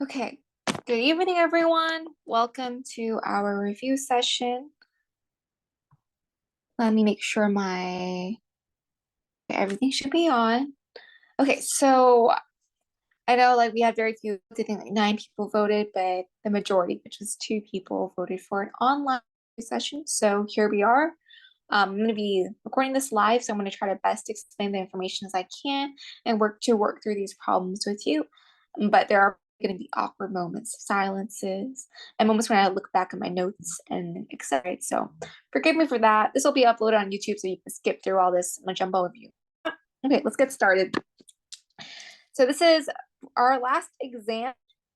Okay, good evening, everyone. Welcome to our review session. Let me make sure everything should be on. Okay, so I know like we had very few, I think like 9 people voted, but the majority, which was 2 people, voted for an online session. So here we are. I'm going to be recording this live, so I'm going to try to best explain the information as I can and work through these problems with you. But there are going to be awkward moments, silences, and moments when I look back at my notes and etc. So forgive me for that. This will be uploaded on YouTube, so you can skip through all this jumbo of you. Okay, let's get started. So this is our last exam.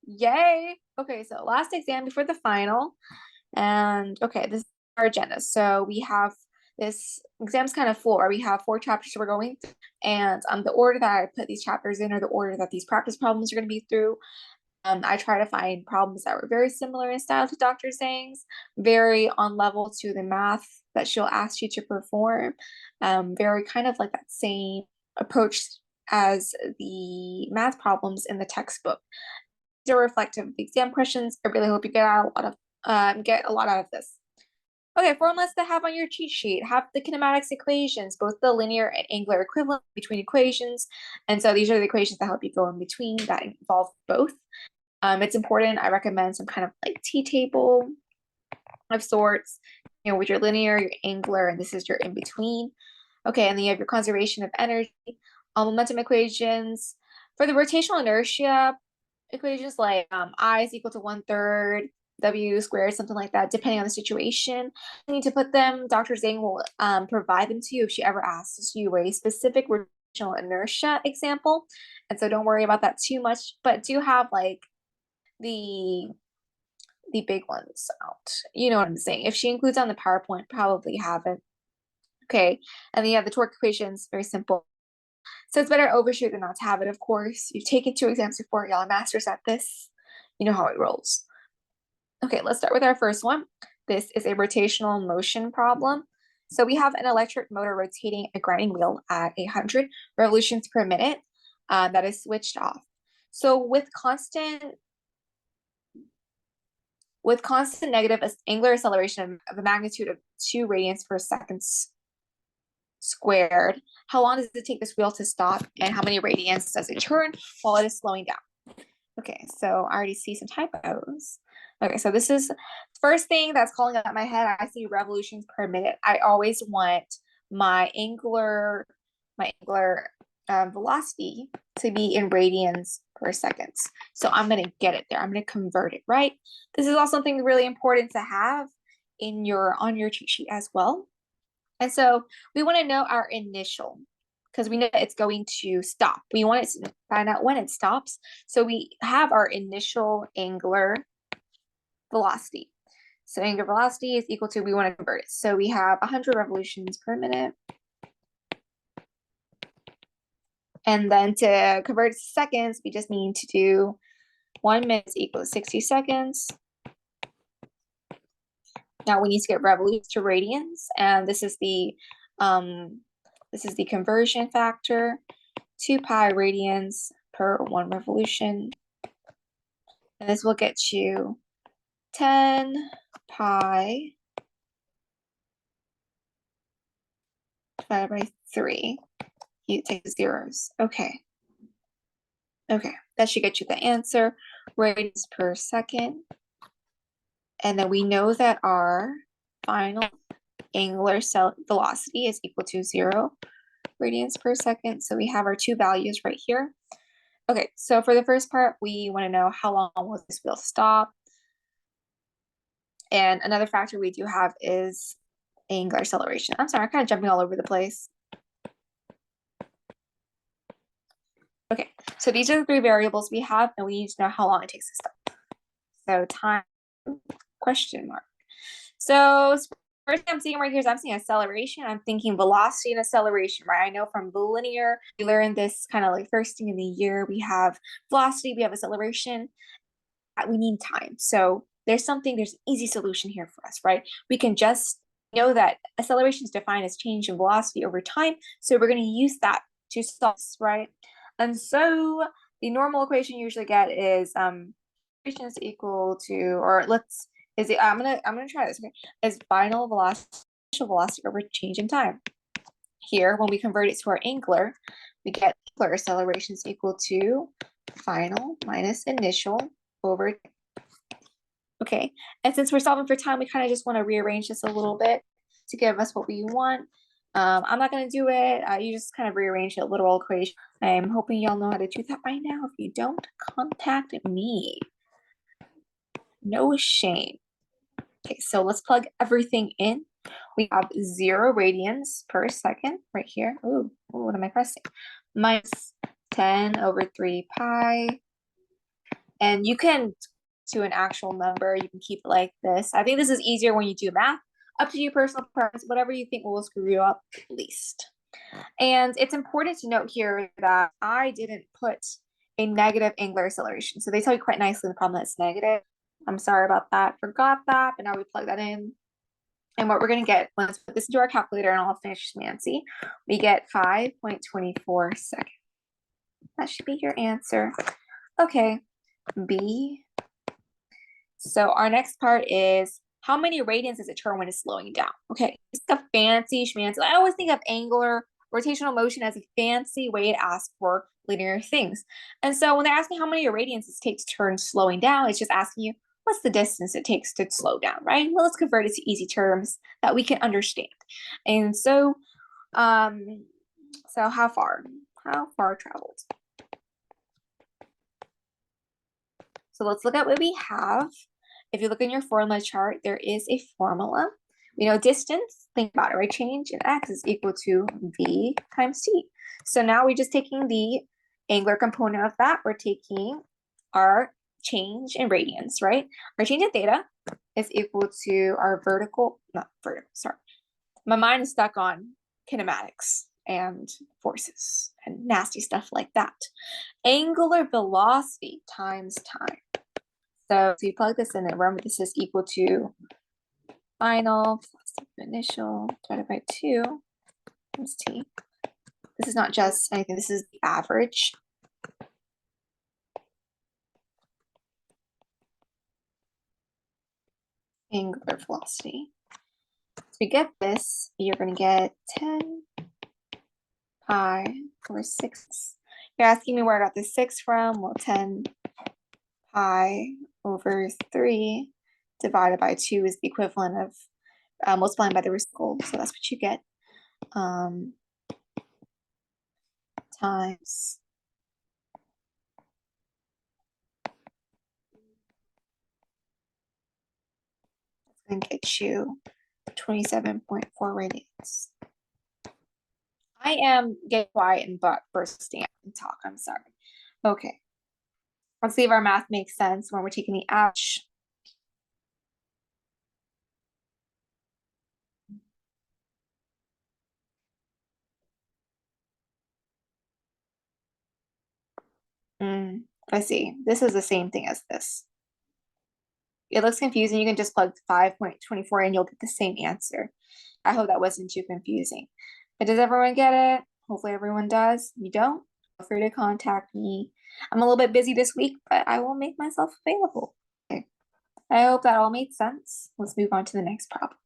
Yay! Okay, so last exam before the final. And okay, this is our agenda. So we have this exam's kind of full. We have 4 chapters we're going through, and the order that I put these chapters in, or the order that these practice problems are going to be through. I try to find problems that were very similar in style to Dr. Zhang's, very on level to the math that she'll ask you to perform, very kind of like that same approach as the math problems in the textbook. They're reflective of the exam questions. I really hope you get a lot out of this. Okay, formulas to have on your cheat sheet. Have the kinematics equations, both the linear and angular equivalent between equations. And so these are the equations that help you go in between that involve both. It's important. I recommend some kind of like t-table of sorts, with your linear, your angular, and this is your in-between. Okay, and then you have your conservation of energy, momentum equations. For the rotational inertia equations, like I is equal to 1/3, W squared, something like that, depending on the situation. You need to put them. Dr. Zhang will provide them to you if she ever asks you a specific rotational inertia example. And so don't worry about that too much, but do have like the big ones out. You know what I'm saying? If she includes on the PowerPoint, probably have it. Okay, and then you have the torque equations, very simple. So it's better overshoot than not to have it, of course. You've taken 2 exams before, y'all are masters at this. You know how it rolls. Okay, let's start with our first one. This is a rotational motion problem. So we have an electric motor rotating a grinding wheel at 100 revolutions per minute that is switched off. So with constant negative angular acceleration of a magnitude of 2 radians per second squared, how long does it take this wheel to stop, and how many radians does it turn while it is slowing down? Okay, so I already see some typos. Okay, so this is the first thing that's calling out my head. I see revolutions per minute. I always want my angular velocity to be in radians per seconds. So I'm going to get it there. I'm going to convert it, right? This is also something really important to have on your cheat sheet as well. And so we want to know our initial, because we know it's going to stop. We want to find out when it stops. So we have our initial angular velocity. So angular velocity is equal to, we want to convert it. So we have 100 revolutions per minute. And then to convert it to seconds, we just need to do 1 minute is equal to 60 seconds. Now we need to get revolutions to radians, and this is the conversion factor, 2 pi radians per 1 revolution. And this will get you 10 pi divided by 3. You take the zeros. Okay, that should get you the answer, radians per second. And then we know that our final angular velocity is equal to 0 radians per second. So we have our 2 values right here. Okay, so for the first part, we want to know how long will this wheel stop. And another factor we do have is angular acceleration. I'm sorry, I'm kind of jumping all over the place. Okay, so these are the 3 variables we have, and we need to know how long it takes to stop. So time, question mark. So first thing I'm seeing right here is I'm seeing acceleration. I'm thinking velocity and acceleration, right? I know from the linear, we learned this kind of like first thing in the year. We have velocity, we have acceleration. We need time. So there's an easy solution here for us, right? We can just know that acceleration is defined as change in velocity over time. So we're going to use that to solve, right? And so the normal equation you usually get is is equal to, or let's, is it, I'm gonna try this. Okay. Is final velocity, initial velocity over change in time. Here, when we convert it to our angular, we get angular acceleration is equal to final minus initial over. Okay, and since we're solving for time, we kind of just want to rearrange this a little bit to give us what we want. I'm not going to do it. You just kind of rearrange a literal equation. I'm hoping y'all know how to do that by now. If you don't, contact me. No shame. Okay, so let's plug everything in. We have 0 radians per second right here. Ooh, what am I pressing? Minus 10 over 3 pi. And you can to an actual number. You can keep it like this. I think this is easier when you do math. Up to your personal preference, whatever you think will screw you up least. And it's important to note here that I didn't put a negative angular acceleration. So they tell you quite nicely in the problem that's negative. I'm sorry about that. Forgot that, but now we plug that in. And what we're going to get, let's put this into our calculator and I'll finish Nancy. We get 5.24 seconds. That should be your answer. Okay, B. So our next part is how many radians does it turn when it's slowing down? Okay, it's a fancy schmancy. I always think of angular rotational motion as a fancy way to ask for linear things. And so when they're asking how many radians it takes to turn slowing down, it's just asking you, what's the distance it takes to slow down, right? Well, let's convert it to easy terms that we can understand. And so, so how far traveled? So let's look at what we have. If you look in your formula chart, there is a formula. We know distance, think about it, right? Change in x is equal to v times t. So now we're just taking the angular component of that. We're taking our change in radians, right? Our change in theta is equal to our sorry. My mind is stuck on kinematics and forces and nasty stuff like that. Angular velocity times time. So you plug this in and remember this is equal to final plus initial divided by 2 times t. This is not just anything, this is the average. Angular velocity. So we get this, you're going to get 10 pi over 6. You're asking me where I got the 6 from. Well, 10 pi over 3 divided by 2 is the equivalent of multiplying by the reciprocal. So that's what you get. Times that's going to get you 27.4 radians. I am getting quiet and bursting and talk. I'm sorry. Okay. Let's see if our math makes sense when we're taking the average. I see. This is the same thing as this. It looks confusing. You can just plug 5.24 and you'll get the same answer. I hope that wasn't too confusing. But does everyone get it? Hopefully everyone does. If you don't, feel free to contact me. I'm a little bit busy this week, but I will make myself available. Okay. I hope that all made sense. Let's move on to the next problem.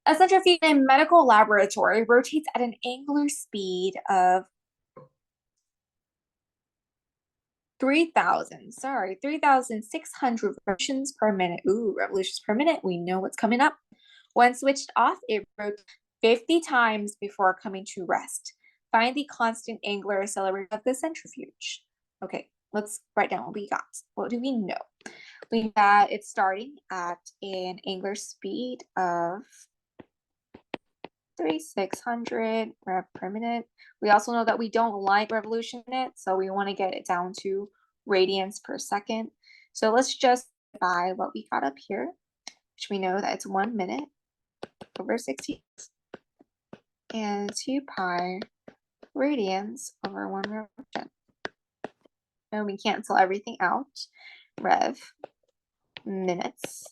A centrifuge in a medical laboratory rotates at an angular speed of 3,600 revolutions per minute. Ooh, revolutions per minute. We know what's coming up. When switched off, it rotates 50 times before coming to rest. Find the constant angular acceleration of the centrifuge. Okay, let's write down what we got. What do we know? We got it's starting at an angular speed of 3,600 rev per minute. We also know that we don't like revolution minutes, so we want to get it down to radians per second. So let's just divide what we got up here, which we know that it's 1 minute over 60 and 2 pi radians over 1 revolution. And we cancel everything out, rev minutes,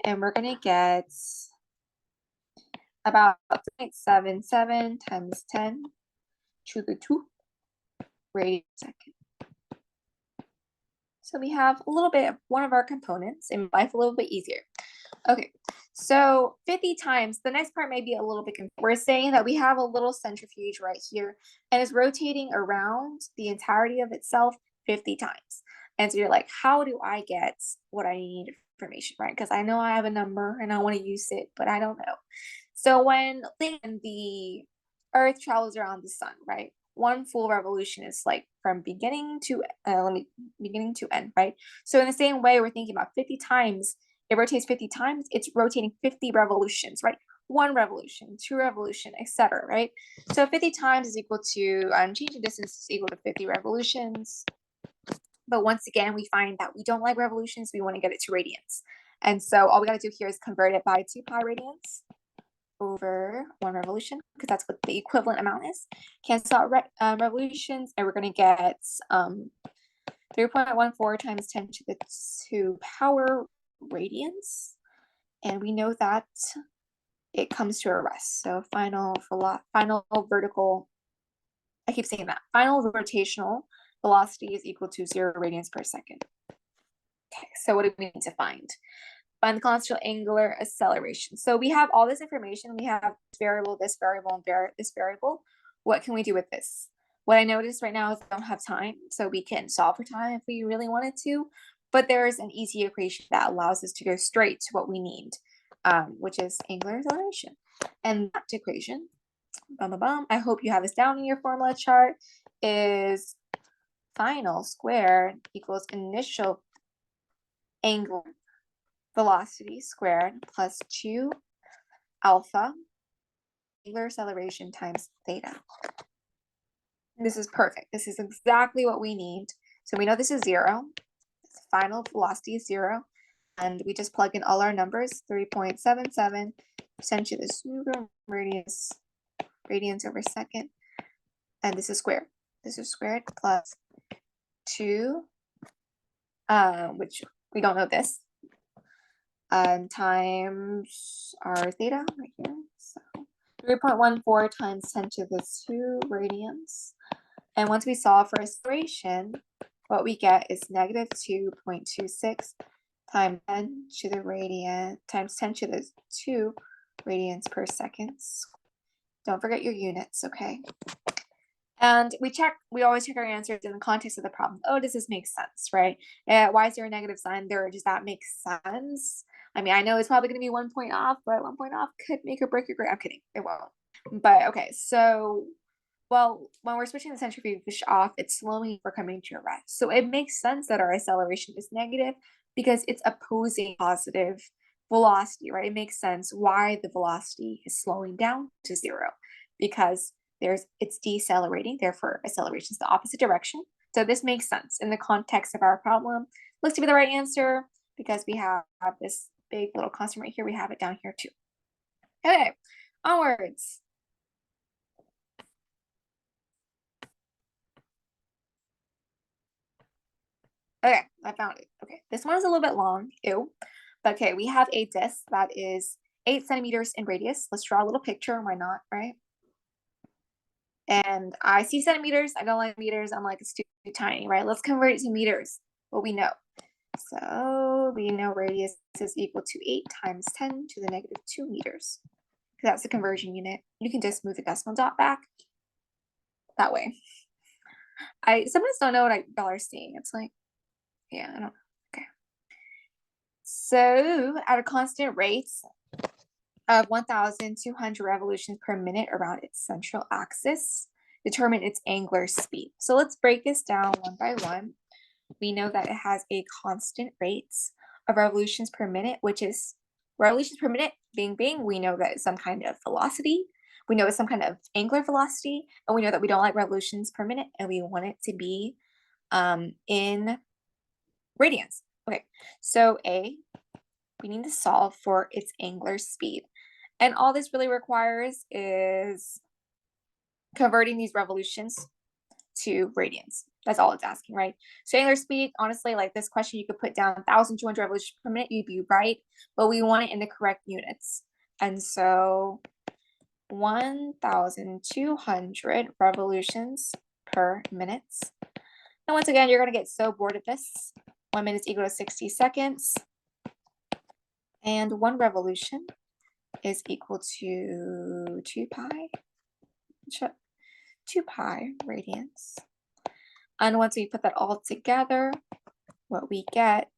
and we're going to get about 0.77 times 10 to the 2 radians per second. So we have a little bit of one of our components and life a little bit easier. Okay, so 50 times, the next part may be a little bit confusing. We're saying that we have a little centrifuge right here and it's rotating around the entirety of itself 50 times. And so you're like, how do I get what I need information, right? Because I know I have a number and I want to use it, but I don't know. So when the Earth travels around the sun, right? One full revolution is like from beginning to end, right? So in the same way, we're thinking about 50 times. It rotates 50 times. It's rotating 50 revolutions, right? One revolution, two revolution, etc. Right? So 50 times is equal to change in distance is equal to 50 revolutions. But once again, we find that we don't like revolutions. We want to get it to radians. And so all we got to do here is convert it by 2 pi radians over 1 revolution, because that's what the equivalent amount is. Cancel out revolutions, and we're going to get 3.14 times 10 to the 2 power radians. And we know that it comes to a rest. So final vertical, I keep saying that, final rotational velocity is equal to 0 radians per second. Okay, so what do we need to find? Find the constant angular acceleration. So we have all this information. We have this variable, and this variable. What can we do with this? What I noticed right now is I don't have time, so we can solve for time if we really wanted to, but there's an easy equation that allows us to go straight to what we need, which is angular acceleration. And that equation, I hope you have this down in your formula chart, is final squared equals initial angular velocity squared plus 2 alpha angular acceleration times theta. This is perfect. This is exactly what we need. So we know this is 0. Final velocity is 0. And we just plug in all our numbers, 3.77 10 to the super radians over second. And this is squared. This is squared plus 2, which we don't know this, times our theta right here. So 3.14 times 10 to the 2 radians. And once we solve for acceleration, what we get is negative 2.26 times 10 to the radian times 10 to the 2 radians per second. Don't forget your units, okay? And we always check our answers in the context of the problem. Oh, does this make sense, right? Why is there a negative sign there? Does that make sense? I mean, I know it's probably going to be 1 point off, but 1 point off could make or break your grade. I'm kidding, it won't. But okay, so, well, when we're switching the centrifuge off, it's slowing for coming to a rest. So it makes sense that our acceleration is negative because it's opposing positive velocity, right? It makes sense why the velocity is slowing down to 0, because it's decelerating, therefore acceleration is the opposite direction. So this makes sense in the context of our problem. Looks to be the right answer because we have this big little constant right here. We have it down here too. Okay, onwards. Okay, I found it. Okay, this one is a little bit long, ew. But okay, we have a disc that is 8 centimeters in radius. Let's draw a little picture, why not, right? And I see centimeters, I don't like meters, I'm like, it's too tiny, right? Let's convert it to meters, what we know. So we know radius is equal to 8 times 10 to the negative 2 meters. That's the conversion unit. You can just move the decimal dot back that way. I sometimes don't know what y'all are seeing. It's like, yeah, I don't know. Okay. So at a constant rate of 1,200 revolutions per minute around its central axis, determine its angular speed. So let's break this down one by one. We know that it has a constant rate of revolutions per minute, which is revolutions per minute, bing, bing. We know that it's some kind of velocity. We know it's some kind of angular velocity, and we know that we don't like revolutions per minute, and we want it to be in radians. Okay, so we need to solve for its angular speed. And all this really requires is converting these revolutions to radians. That's all it's asking, right? So angular speed, honestly, like this question, you could put down 1,200 revolutions per minute, you'd be right, but we want it in the correct units. And so 1,200 revolutions per minute. And once again, you're going to get so bored of this 1 minute is equal to 60 seconds. And 1 revolution is equal to 2 pi radians. And once we put that all together, what we get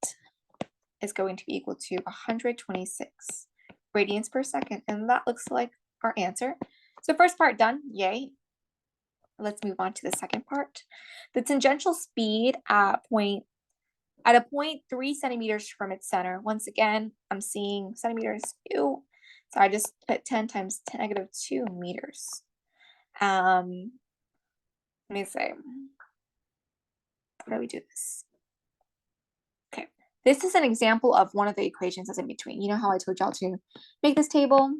is going to be equal to 126 radians per second. And that looks like our answer. So first part done, yay. Let's move on to the second part. The tangential speed at a point 3 centimeters from its center. Once again, I'm seeing centimeters, ew. So I just put 10 times 10 negative 2 meters. Let me say, how do we do this? Okay, this is an example of one of the equations that's in between. You know how I told y'all to make this table?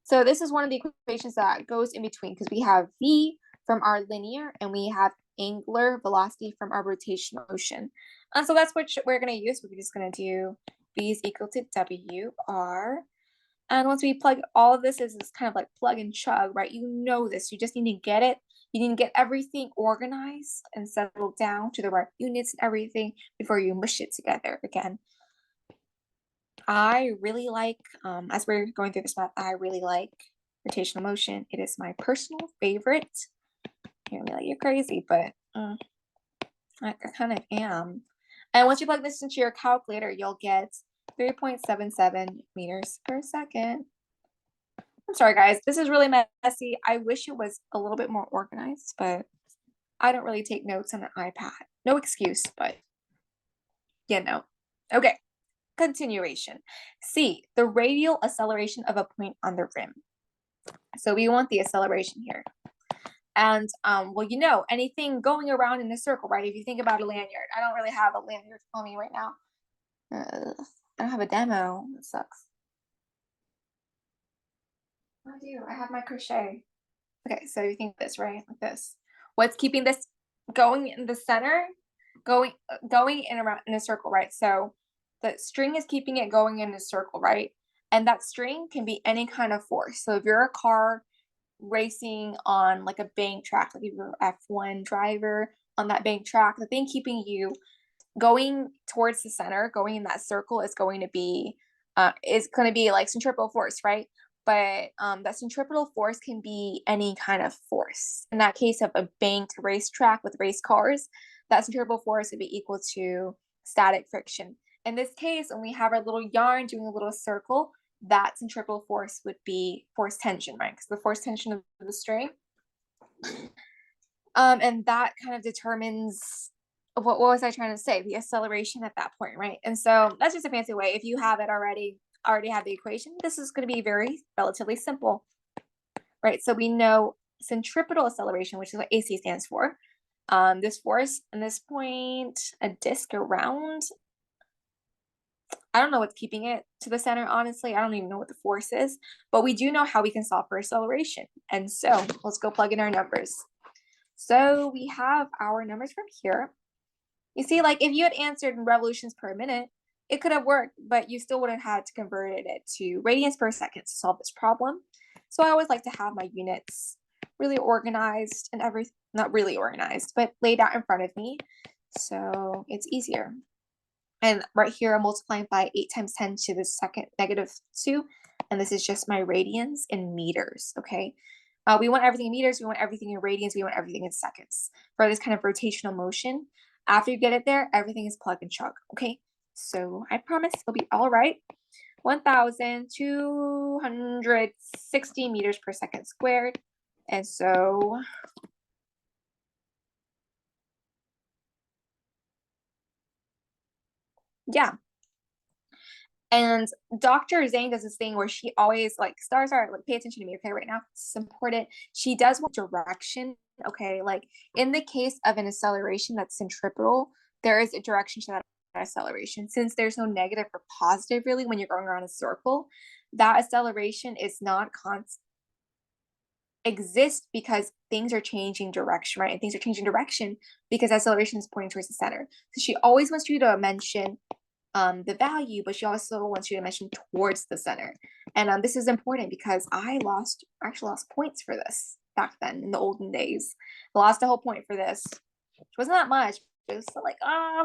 So this is one of the equations that goes in between because we have v from our linear and we have angular velocity from our rotational motion. And so that's what we're going to use. We're just going to do v is equal to wr. And once we plug all of this, is kind of like plug and chug, right? You know this. You just need to get it. You need to get everything organized and settled down to the right units and everything before you mush it together again. I really like, as we're going through this math, I really like rotational motion. It is my personal favorite. You're gonna be like, you're crazy, but I kind of am. And once you plug this into your calculator, you'll get 3.77 meters per second. I'm sorry, guys. This is really messy. I wish it was a little bit more organized, but I don't really take notes on an iPad. No excuse, but you know. Okay, continuation. C, the radial acceleration of a point on the rim. So we want the acceleration here. And, well, you know, anything going around in a circle, right? If you think about a lanyard, I don't really have a lanyard on me right now. I don't have a demo. It sucks. I do. I have my crochet. Okay, so you think this, right? Like this. What's keeping this going in the center? Going in around in a circle, right? So the string is keeping it going in a circle, right? And that string can be any kind of force. So if you're a car racing on like a bank track, like if you're an F1 driver on that bank track, the thing keeping you going towards the center, going in that circle is going to be like centripetal force, right? But that centripetal force can be any kind of force. In that case of a banked racetrack with race cars, that centripetal force would be equal to static friction. In this case, when we have our little yarn doing a little circle, that centripetal force would be force tension, right? Because the force tension of the string. And that kind of determines what was I trying to say? The acceleration at that point, right? And so that's just a fancy way. If you have it already have the equation, this is going to be relatively simple, right? So we know centripetal acceleration, which is what AC stands for. This force and this point, a disc around. I don't know what's keeping it to the center, honestly. I don't even know what the force is, but we do know how we can solve for acceleration. And so let's go plug in our numbers. So we have our numbers from here. You see, like if you had answered in revolutions per minute, it could have worked, but you still would have had to convert it to radians per second to solve this problem. So I always like to have my units really organized and not really organized, but laid out in front of me. So it's easier. And right here, I'm multiplying by 8 times 10 to the second negative 2. And this is just my radians in meters, okay? We want everything in meters. We want everything in radians. We want everything in seconds for this kind of rotational motion. After you get it there, everything is plug and chug, okay? So I promise it'll be all right. 1,260 meters per second squared. And so yeah. And Dr. Zeng does this thing where she always like stars are like, pay attention to me, okay, right now. It's important. She does want direction, okay? Like in the case of an acceleration that's centripetal, there is a direction to that acceleration. Since there's no negative or positive really when you're going around a circle, that acceleration is not constant. Exist because things are changing direction, right? And things are changing direction because acceleration is pointing towards the center. So she always wants you to mention the value, but she also wants you to mention towards the center. And this is important because I actually lost points for this back then in the olden days. I lost a whole point for this, which wasn't that much, So like,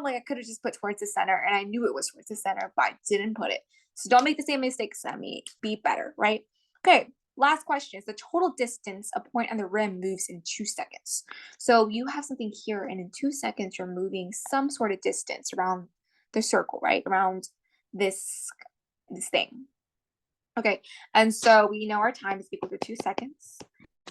like I could have just put towards the center, and I knew it was towards the center, but I didn't put it. So don't make the same mistakes as me. Be better, right? Okay, last question is the total distance a point on the rim moves in 2 seconds. So you have something here, and in 2 seconds, you're moving some sort of distance around the circle, right? Around this thing. Okay, and so we know our time is equal to 2 seconds.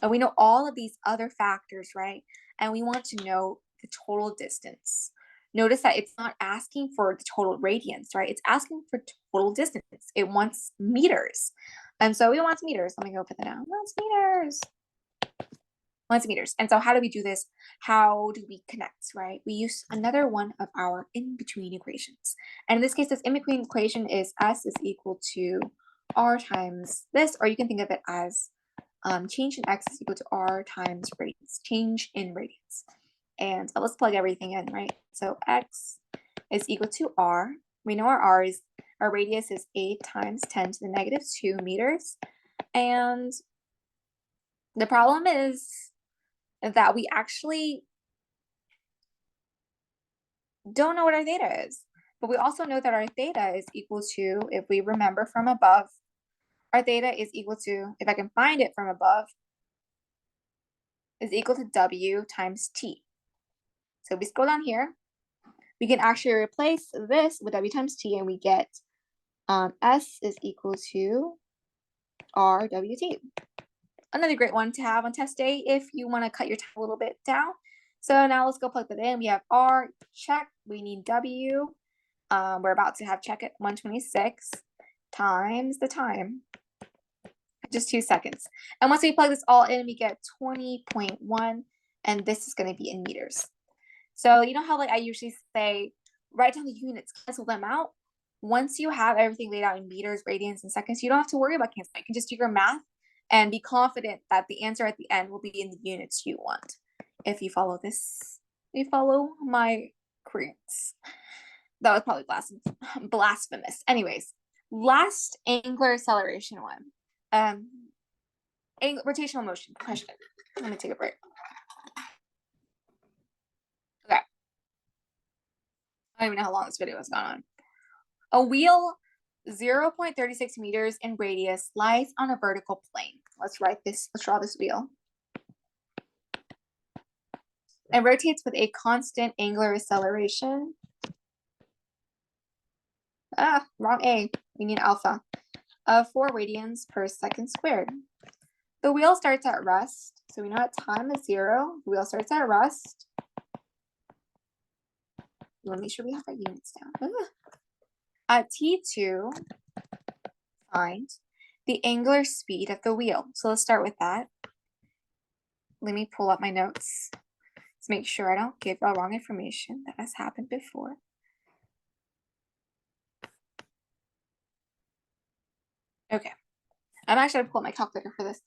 And we know all of these other factors, right? And we want to know the total distance. Notice that it's not asking for the total radians, right? It's asking for total distance. It wants meters. And so we want meters. Let me go put that down. Wants meters. Wants meters. And so how do we do this? How do we connect, right? We use another one of our in-between equations. And in this case, this in-between equation is S is equal to R times this, or you can think of it as change in X is equal to R times radians, change in radians. And let's plug everything in, right? So X is equal to R. We know our radius is 8 times 10 to the negative 2 meters. And the problem is that we actually don't know what our theta is. But we also know that our theta is equal to, if we remember from above, our theta is equal to, if I can find it from above, is equal to W times T. So if we scroll down here, we can actually replace this with W times T, and we get S is equal to RWT. Another great one to have on test day if you want to cut your time a little bit down. So now let's go plug that in. We have R, check. We need W. We're about to have check at 126 times the time. Just 2 seconds. And once we plug this all in, we get 20.1, and this is going to be in meters. So you know how like I usually say, write down the units, cancel them out. Once you have everything laid out in meters, radians, and seconds, you don't have to worry about canceling. You can just do your math and be confident that the answer at the end will be in the units you want. If you follow this, you follow my creeds. That was probably blasphemous. Anyways, last angular acceleration one. Rotational motion question. Let me take a break. Okay. I don't even know how long this video has gone on. A wheel 0.36 meters in radius lies on a vertical plane. Let's draw this wheel. It rotates with a constant angular acceleration. Wrong A. We need alpha. Of 4 radians per second squared. The wheel starts at rest. So we know at time is 0. The wheel starts at rest. You want to make sure we have our units down. At T2, find the angular speed of the wheel. So let's start with that. Let me pull up my notes to make sure I don't give y'all wrong information. That has happened before. Okay. I'm actually going to pull up my calculator for this.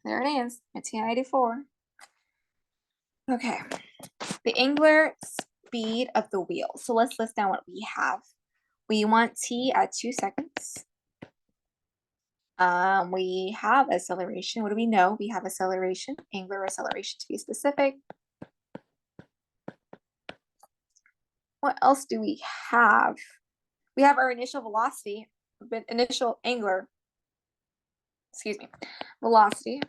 There it is, 1994. Okay. The angular speed of the wheel. So let's list down what we have. We want T at 2 seconds. We have acceleration. What do we know? We have acceleration, angular acceleration to be specific. What else do we have? We have our initial velocity, initial angular, velocity.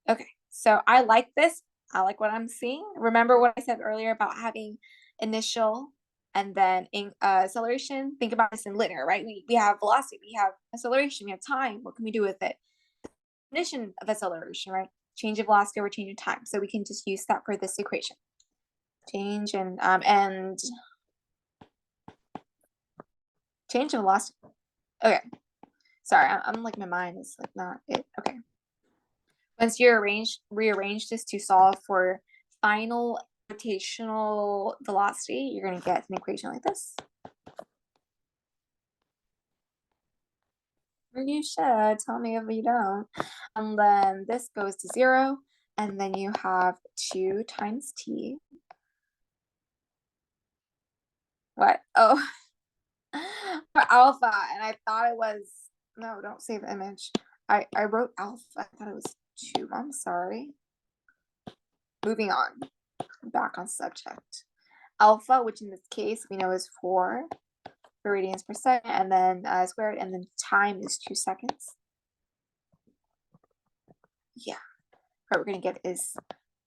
Okay, so I like this. I like what I'm seeing. Remember what I said earlier about having initial and then acceleration? Think about this in linear, right? We have velocity, we have acceleration, we have time. What can we do with it? Definition of acceleration, right? Change of velocity over change in time. So we can just use that for this equation. Change and change of velocity. Okay. Sorry, I'm like my mind is like not it. Okay. Once you rearrange this to solve for final rotational velocity, you're going to get an equation like this. You should tell me if you don't. And then this goes to 0, and then you have 2 times t. What? Oh, for alpha, and I thought it was, no, don't save the image. I wrote alpha, I thought it was 2. I'm sorry. Moving on. back on subject. Alpha, which in this case we know is 4 radians per second, and then squared, and then time is 2 seconds. Yeah, what we're going to get is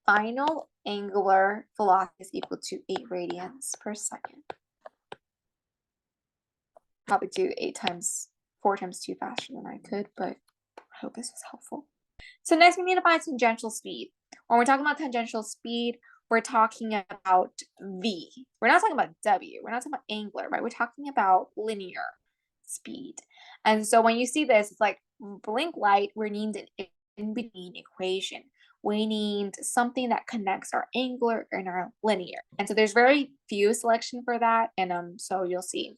final angular velocity is equal to 8 radians per second. Probably do 4 times 2 faster than I could, but I hope this was helpful. So next we need to find tangential speed. When we're talking about tangential speed, we're talking about V. We're not talking about W. We're not talking about angular, right? We're talking about linear speed. And so when you see this, it's like blink light, we need an in-between equation. We need something that connects our angular and our linear. And so there's very few selection for that. And so you'll see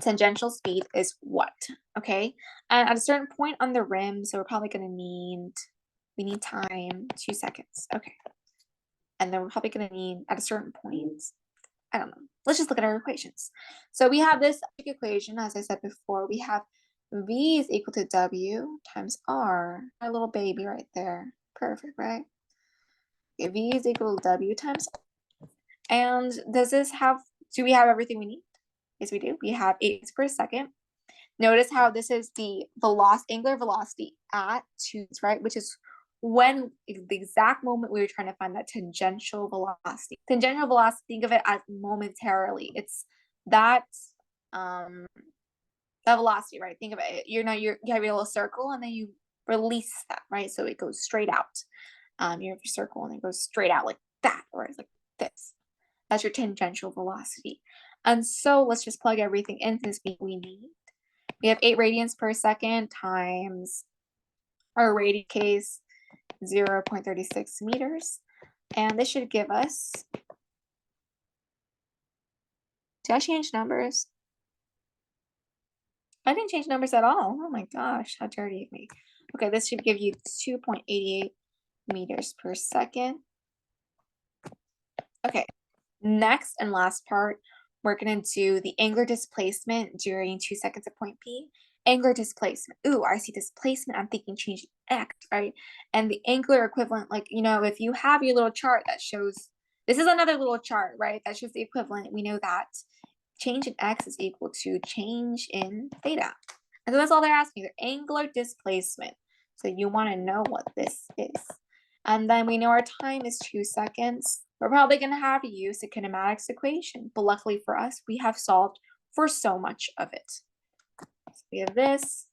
tangential speed is what, okay? And at a certain point on the rim, so we're probably going to need, we need time, 2 seconds, okay. And then we're probably going to need, at a certain point, I don't know, let's just look at our equations. So we have this equation, as I said before, we have V is equal to W times R, our little baby right there, perfect, right? Okay, V is equal to W times R. And does this have, do we have everything we need? Yes, we do. We have 8 meters per second. Notice how this is the angular velocity at 2, right? Which is when the exact moment we were trying to find that tangential velocity. Tangential velocity, think of it as momentarily. It's that that velocity, right? Think of it. You have your little circle and then you release that, right? So it goes straight out. You have your circle and it goes straight out like that, or it's like this. That's your tangential velocity. And so let's just plug everything into the speed we need. We have 8 radians per second times our radius case 0.36 meters. And this should give us, did I change numbers? I didn't change numbers at all. Oh my gosh, how dirty of me. Okay, this should give you 2.88 meters per second. Okay, next and last part, we're going to do the angular displacement during 2 seconds at point P. Angular displacement. Ooh, I see displacement. I'm thinking change X, right? And the angular equivalent, like, you know, if you have your little chart that shows, this is another little chart, right? That shows the equivalent. We know that change in X is equal to change in theta. And so that's all they're asking, the angular displacement. So you want to know what this is. And then we know our time is 2 seconds. We're probably going to have to use the kinematics equation, but luckily for us, we have solved for so much of it. So we have this.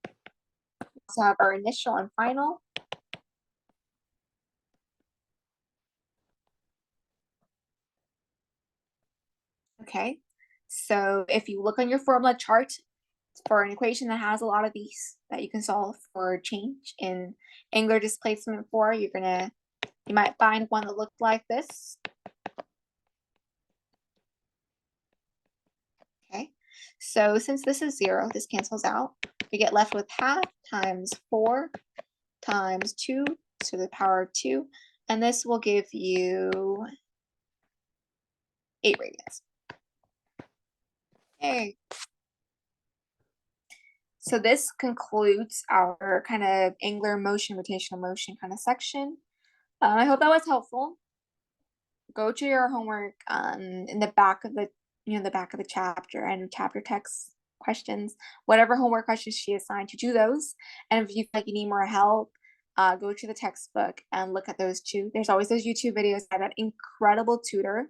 We also have our initial and final. Okay, so if you look on your formula chart for an equation that has a lot of these that you can solve for change in angular displacement for, you might find one that looks like this. Okay, so since this is 0, this cancels out. We get left with half times 4 times 2 to the power of 2, and this will give you 8 radians. Okay. So this concludes our kind of angular motion, rotational motion kind of section. I hope that was helpful. Go to your homework in the back of the chapter and chapter text questions, whatever homework questions she assigned to do those. And if you feel like you need more help, go to the textbook and look at those too. There's always those YouTube videos by that incredible tutor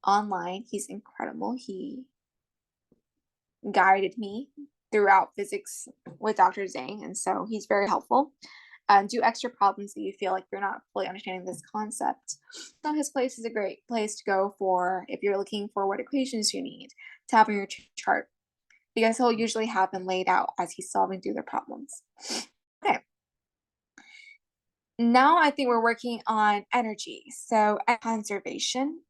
online. He's incredible. He guided me throughout physics with Dr. Zeng, and so he's very helpful. Do extra problems that you feel like you're not fully understanding this concept. So his place is a great place to go for if you're looking for what equations you need to have on your chart, because he'll usually have them laid out as he's solving through the problems. Okay. Now I think we're working on energy. So conservation.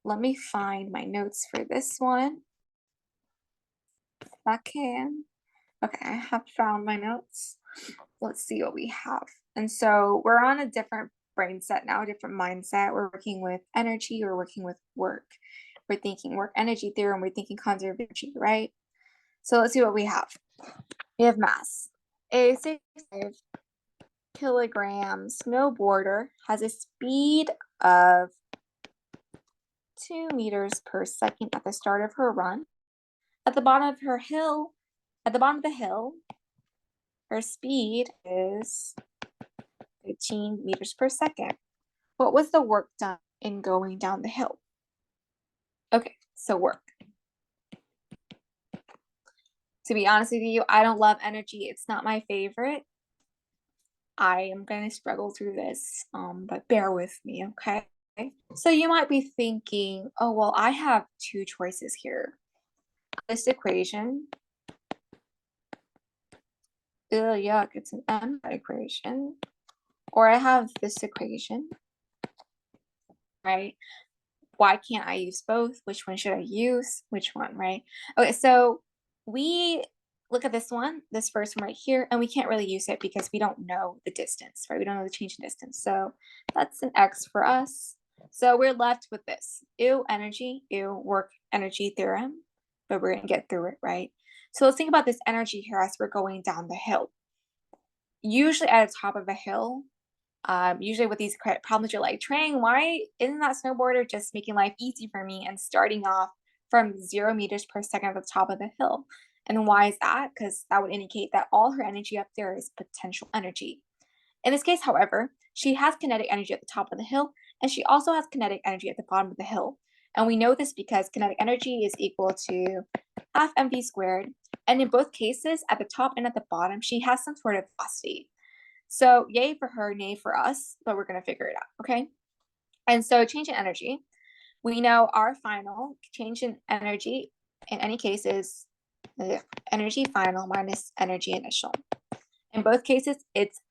Let me find my notes for this one. If I can. Okay, I have found my notes. Let's see what we have. And so we're on a different brain set now, a different mindset. We're working with energy, we're working with work. We're thinking work energy theorem, we're thinking conservation, right? So let's see what we have. We have mass. A 65 kilogram snowboarder has a speed of 2 meters per second at the start of her run. At the bottom of her hill, at the bottom of the hill, her speed is 15 meters per second. What was the work done in going down the hill? Okay, so work. To be honest with you, I don't love energy. It's not my favorite. I am going to struggle through this, but bear with me, okay? So you might be thinking, oh, well, I have two choices here. This equation, yuck, it's an M equation. Or I have this equation, right? Why can't I use both? Which one should I use? Which one, right? Okay, so we look at this one, this first one right here, and we can't really use it because we don't know the distance, right? We don't know the change in distance. So that's an X for us. So we're left with this. Ew, energy, ew, work, energy theorem. But we're going to get through it, right? So let's think about this energy here as we're going down the hill. Usually at the top of a hill, usually with these problems, you're like, Trang, why isn't that snowboarder just making life easy for me and starting off from 0 meters per second at the top of the hill? And why is that? Because that would indicate that all her energy up there is potential energy. In this case, however, she has kinetic energy at the top of the hill, and she also has kinetic energy at the bottom of the hill. And we know this because kinetic energy is equal to half mv squared. And in both cases, at the top and at the bottom, she has some sort of velocity. So yay for her, nay for us, but we're going to figure it out, okay? And so change in energy. We know our final change in energy in any case is the energy final minus energy initial. In both cases, it's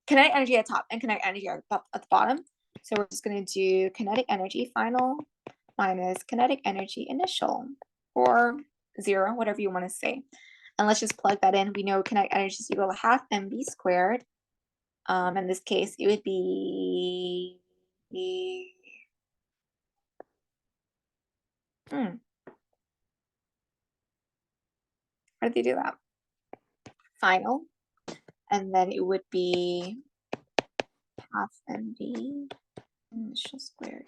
kinetic energy at the top and kinetic energy at the bottom. So we're just going to do kinetic energy final minus kinetic energy initial, or 0, whatever you want to say. And let's just plug that in. We know kinetic energy is equal to half mv squared. In this case, it would be how did they do that? Final. And then it would be half mv initial squared.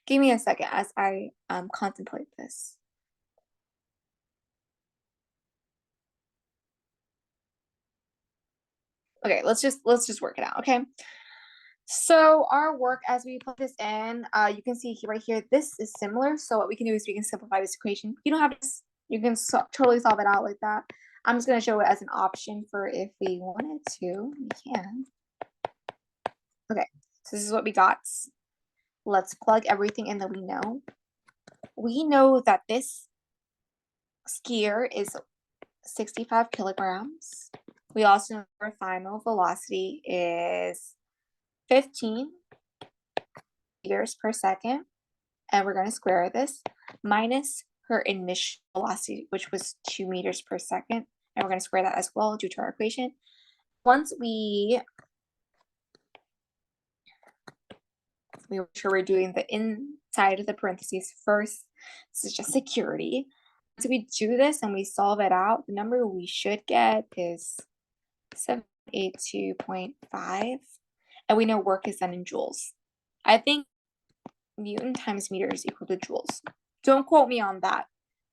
Give me a second as I contemplate this. Okay, let's just work it out, okay? So our work, as we put this in, you can see right here, this is similar. So what we can do is we can simplify this equation. You don't have to, you can totally solve it out like that. I'm just going to show it as an option for if we wanted to, we can. Okay, so this is what we got. Let's plug everything in that we know. We know that this skier is 65 kilograms. We also know our final velocity is 15 meters per second. And we're going to square this minus her initial velocity, which was 2 meters per second. And we're going to square that as well due to our equation. Once we make sure we're doing the inside of the parentheses first, this is just security. So we do this and we solve it out, the number we should get is 782.5. And we know work is done in joules. I think Newton times meter is equal to joules. Don't quote me on that.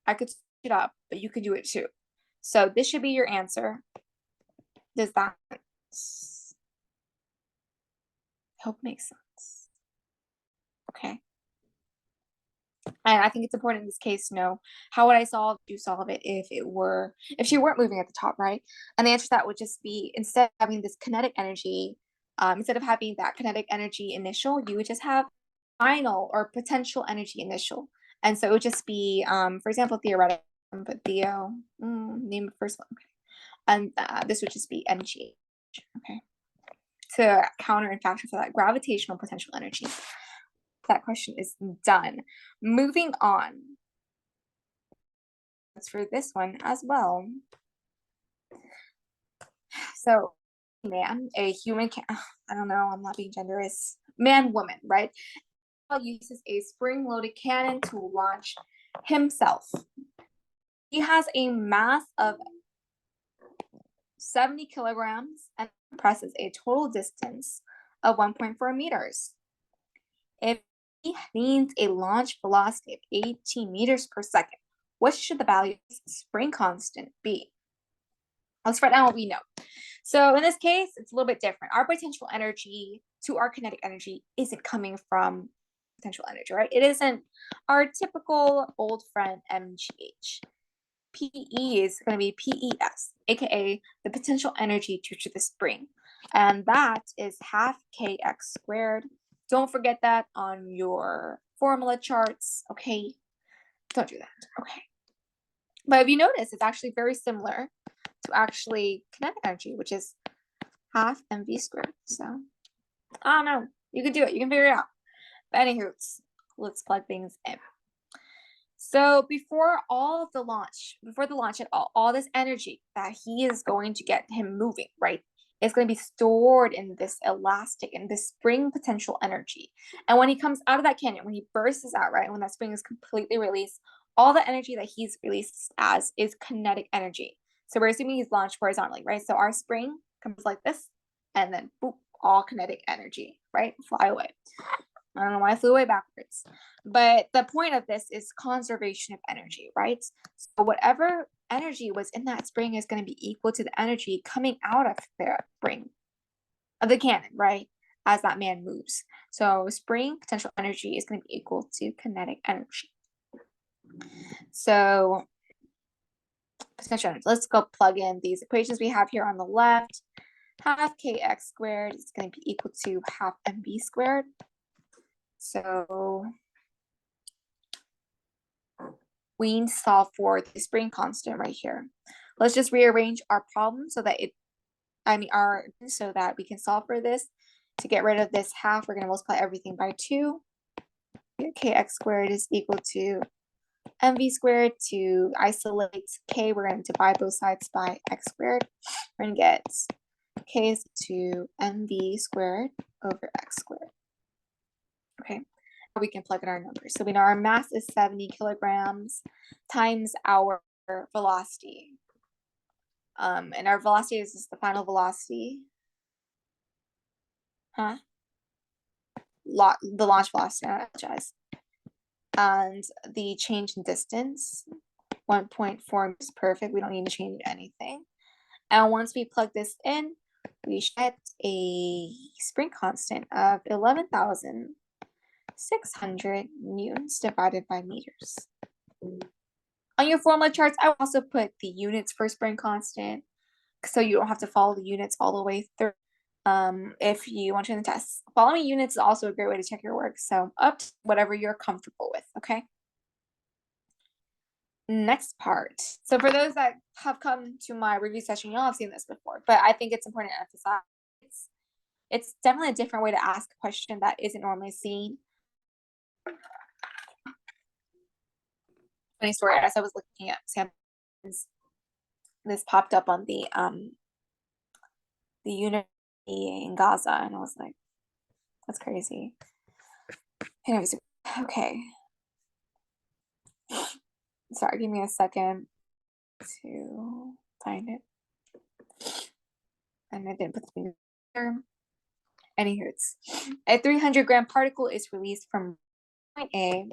I could switch it up, but you could do it too. So this should be your answer. Does that hope makes sense? Okay. And I think it's important in this case to know how would I solve it if she weren't moving at the top, right? And the answer to that would just be, instead of having this kinetic energy, instead of having that kinetic energy initial, you would just have final or potential energy initial. And so it would just be, for example, theoretic, but Theo, name the first one. Okay. And this would just be energy, okay? To counter and factor for that gravitational potential energy. That question is done. Moving on. That's for this one as well. So, man, a human can, I don't know, I'm not being genderist. Man, woman, right? Uses a spring-loaded cannon to launch himself. He has a mass of 70 kilograms and compresses a total distance of 1.4 meters. If V means a launch velocity of 18 meters per second, what should the value of the spring constant be? Let's write down what we know. So in this case, it's a little bit different. Our potential energy to our kinetic energy isn't coming from potential energy, right? It isn't our typical old friend mgh. PE is going to be PES, aka the potential energy due to the spring. And that is half kx squared. Don't forget that on your formula charts, okay? Don't do that, okay? But if you notice, it's actually very similar to actually kinetic energy, which is half mv squared. So, I don't know. You can do it. You can figure it out. But anywho, let's plug things in. So before the launch at all this energy that he is going to get him moving, right? It's going to be stored in this elastic and this spring potential energy. And when he comes out of that canyon, when he bursts out, right? When that spring is completely released, all the energy that he's released as is kinetic energy. So we're assuming he's launched horizontally, right? So our spring comes like this, and then boop, all kinetic energy, right? Fly away. I don't know why I flew away backwards. But the point of this is conservation of energy, right? So whatever energy was in that spring is going to be equal to the energy coming out of the spring, of the cannon, right? As that man moves. So spring potential energy is going to be equal to kinetic energy. So potential energy. Let's go plug in these equations we have here on the left. Half kx squared is going to be equal to half mv squared. So we need to solve for the spring constant right here. Let's just rearrange our problem so that so that we can solve for this. To get rid of this half, we're going to multiply everything by 2. Kx squared is equal to mv squared. To isolate k, we're going to divide both sides by x squared. We're going to get k is to mv squared over x squared. Okay, we can plug in our numbers. So we know our mass is 70 kilograms times our velocity. And our velocity is just the final velocity. The launch velocity, I apologize. And the change in distance, 1.4 is perfect. We don't need to change anything. And once we plug this in, we should get a spring constant of 11,600 newtons divided by meters. On your formula charts, I will also put the units for spring constant, so you don't have to follow the units all the way through. If you want to in the test, following units is also a great way to check your work. So up to whatever you're comfortable with, okay? Next part. So for those that have come to my review session, y'all have seen this before, but I think it's important to emphasize it's definitely a different way to ask a question that isn't normally seen. Funny story, as I was looking at samples, this popped up on the unit in Gaza, and I was like, that's crazy. Anyways, okay. Sorry, give me a second to find it. And I didn't put the finger there. Anywho, a 300-gram particle is released from point A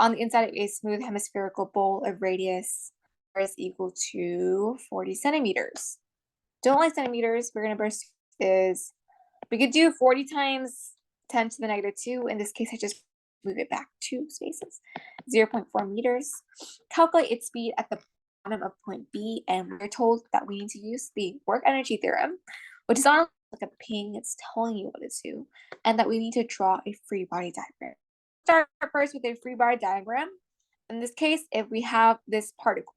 on the inside of a smooth hemispherical bowl of radius is equal to 40 centimeters. Don't like centimeters. We're going to burst is, we could do 40 times 10 to the negative 2. In this case, I just move it back 2 spaces. 0.4 meters. Calculate its speed at the bottom of point B, and we're told that we need to use the work energy theorem, which is not like a ping, it's telling you what to do, and that we need to draw a free body diagram. Start first with a free body diagram. In this case, if we have this particle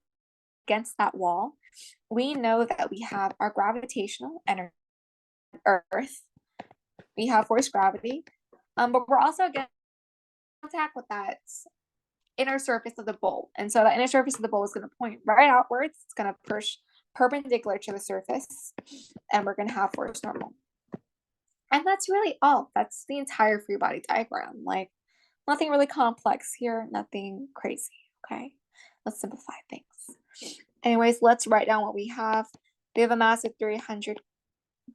against that wall, we know that we have our gravitational energy, Earth, we have force gravity, but we're also going to contact with that inner surface of the bowl. And so the inner surface of the bowl is going to point right outwards. It's going to push perpendicular to the surface, and we're going to have force normal. And that's really all. That's the entire free body diagram. Like, nothing really complex here, nothing crazy, okay? Let's simplify things. Anyways, let's write down what we have. We have a mass of 300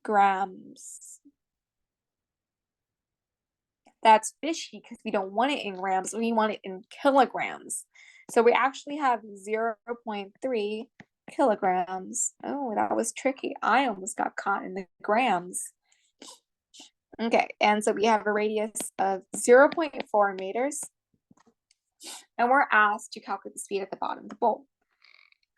grams. That's fishy because we don't want it in grams, we want it in kilograms. So we actually have 0.3 kilograms. Oh, that was tricky. I almost got caught in the grams. Okay, and so we have a radius of 0.4 meters, and we're asked to calculate the speed at the bottom of the bowl.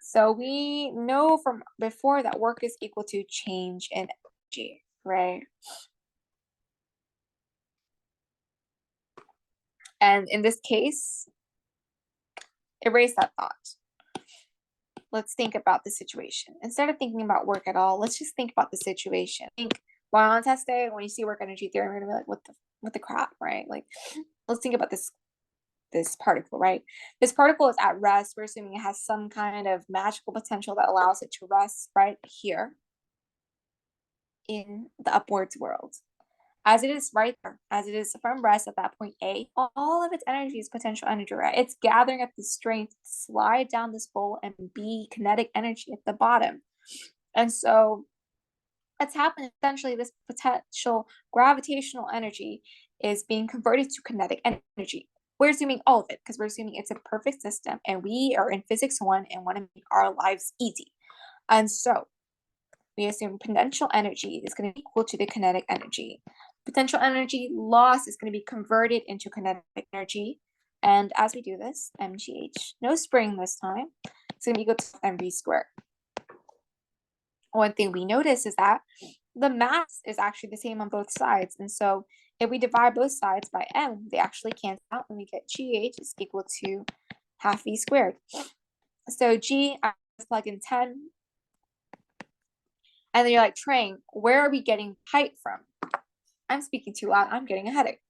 So we know from before that work is equal to change in energy, right? And in this case, erase that thought. Let's think about the situation. Instead of thinking about work at all, let's just think about the situation. Think while on test day, when you see work energy theory, we're gonna be like, what the crap, right? Like, let's think about this particle, right? This particle is at rest. We're assuming it has some kind of magical potential that allows it to rest right here in the upwards world. As it is right there, as it is from rest at that point A, all of its energy is potential energy, right? It's gathering up the strength to slide down this bowl and be kinetic energy at the bottom. And so what's happening, essentially, this potential gravitational energy is being converted to kinetic energy. We're assuming all of it because we're assuming it's a perfect system, and we are in physics 1 and want to make our lives easy. And so we assume potential energy is going to be equal to the kinetic energy. Potential energy loss is going to be converted into kinetic energy. And as we do this, mgh, no spring this time, it's going to be equal to mv squared. One thing we notice is that the mass is actually the same on both sides. And so if we divide both sides by m, they actually cancel out, and we get gh is equal to half v squared. So g, I plug in 10. And then you're like, Trang, where are we getting height from? I'm speaking too loud. I'm getting a headache.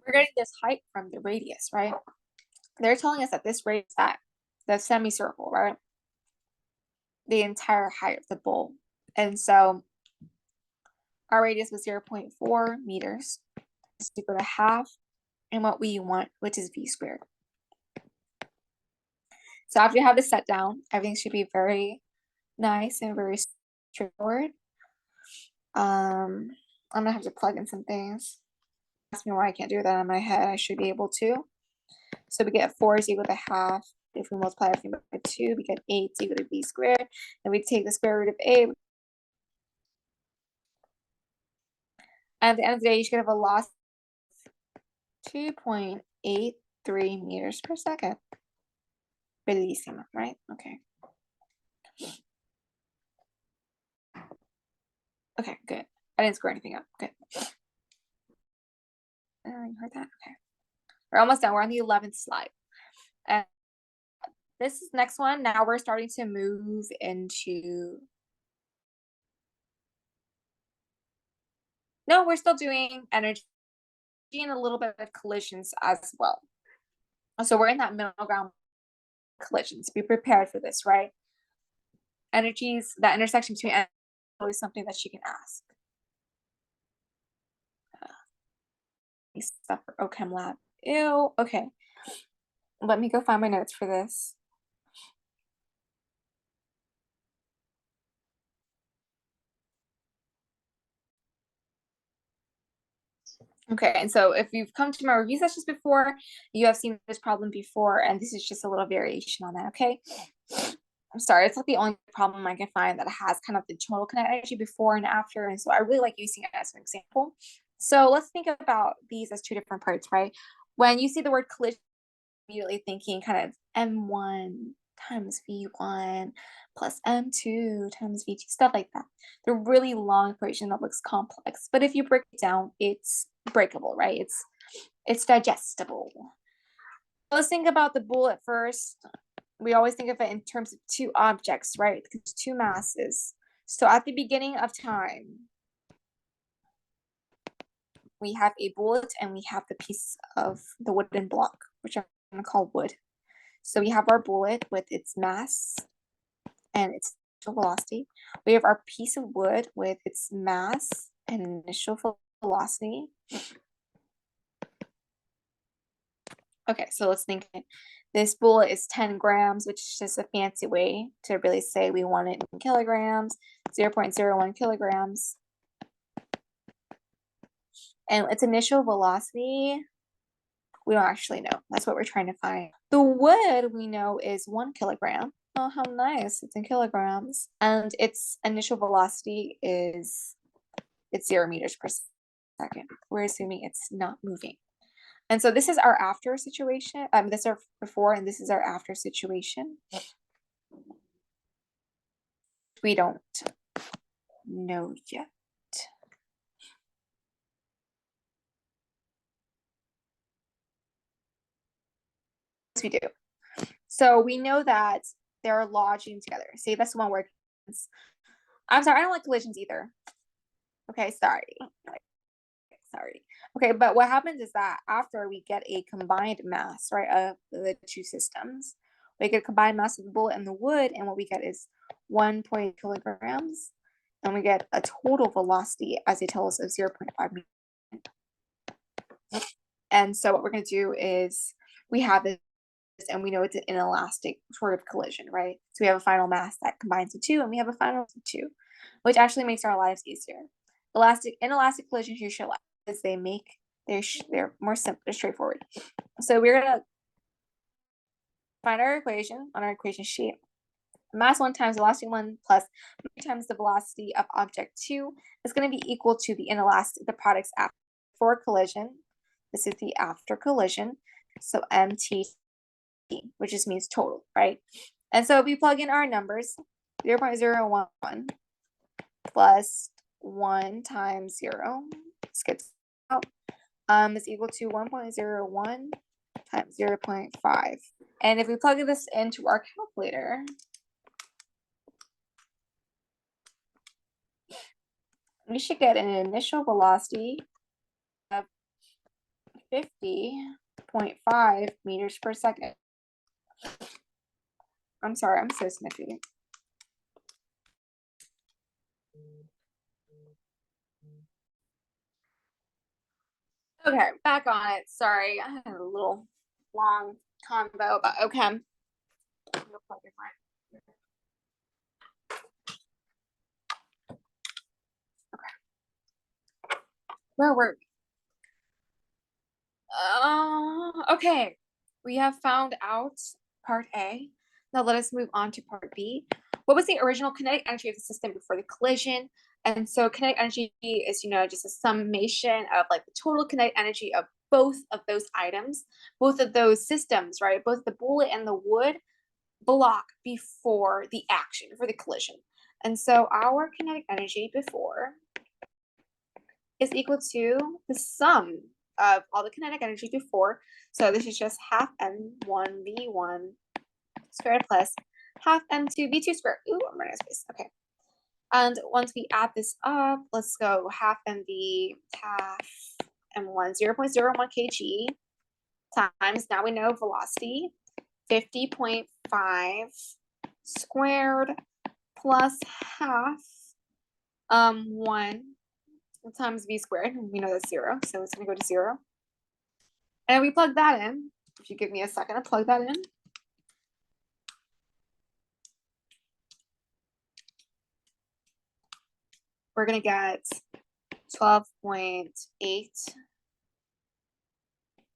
We're getting this height from the radius, right? They're telling us that this radius is at the semicircle, right? The entire height of the bowl. And so our radius was 0.4 meters. So we go to half and what we want, which is v squared. So after you have this set down, everything should be very nice and very straightforward. I'm gonna have to plug in some things. Ask me why I can't do that in my head. I should be able to. So we get 4 is equal to half. If we multiply everything by 2, we get 8 is equal to v squared. And we take the square root of 8. And at the end of the day, you should have a loss of 2.83 meters per second. Bellissimo, right? Okay. Okay, good. I didn't score anything up. Good. You heard that? Okay. We're almost done. We're on the 11th slide. And this is next one. Now we're starting to move into. No, we're still doing energy and a little bit of collisions as well. So we're in that middle ground, collisions. Be prepared for this, right? Energies, that intersection between energies is always something that you can ask. Stuff for OChem lab. Ew. Okay. Let me go find my notes for this. Okay, and so if you've come to my review sessions before, you have seen this problem before, and this is just a little variation on that, okay? I'm sorry, it's like the only problem I can find that has kind of the total kinetic energy before and after, and so I really like using it as an example. So let's think about these as two different parts, right? When you see the word collision, immediately thinking kind of m1 times v1 plus m2 times v2, stuff like that. The really long equation that looks complex, but if you break it down, it's breakable, right? It's digestible. Let's think about the bullet first. We always think of it in terms of two objects, right? Because two masses. So at the beginning of time, we have a bullet and we have the piece of the wooden block, which I'm going to call wood. So we have our bullet with its mass and its initial velocity. We have our piece of wood with its mass and initial velocity. Okay, so let's think. This bullet is 10 grams, which is just a fancy way to really say we want it in kilograms, 0.01 kilograms. And its initial velocity, we don't actually know. That's what we're trying to find. The wood we know is 1 kilogram. Oh, how nice. It's in kilograms. And its initial velocity is, it's 0 meters per second. We're assuming it's not moving. And so this is our after situation. This is our before, and this is our after situation. We don't know yet. Yes, we do. So we know that they're lodging together. See, that's the one word. I'm sorry, I don't like collisions either. Okay, sorry. Okay, but what happens is that after we get a combined mass, right, of the two systems, we get a combined mass of the bullet and the wood, and what we get is 1 kilograms, and we get a total velocity, as they tell us, of 0.5 meters. And so what we're going to do is we have this, and we know it's an inelastic sort of collision, right? So we have a final mass that combines the two, and we have a final of two, which actually makes our lives easier. Inelastic collisions usually is they're more simple, they're straightforward. So we're gonna find our equation on our equation sheet. Mass 1 times velocity 1 plus times the velocity of object 2 is going to be equal to the inelastic, the products after for collision. This is the after collision. So MT, which just means total, right? And so if we plug in our numbers, 0.011 plus 1 times 0, this gets out, is equal to 1.01 times 0.5. And if we plug this into our calculator, we should get an initial velocity of 50.5 meters per second. I'm sorry, I'm so sniffy. Okay, back on it. Sorry, I had a little long combo, but okay. Where were we? Okay. We have found out part A. Now let us move on to part B. What was the original kinetic energy of the system before the collision? And so kinetic energy is, just a summation of like the total kinetic energy of both of those items, both of those systems, right? Both the bullet and the wood block before the action, for the collision. And so our kinetic energy before is equal to the sum of all the kinetic energy before. So this is just half m1v1 squared plus half m2v2 squared. Ooh, I'm running out of space. Okay. And once we add this up, let's go half mv half m1 0.01 kg times, now we know velocity, 50.5 squared plus half 1 times v squared. We know that's 0, so it's going to go to 0. And we plug that in. If you give me a second to plug that in. We're going to get 12.8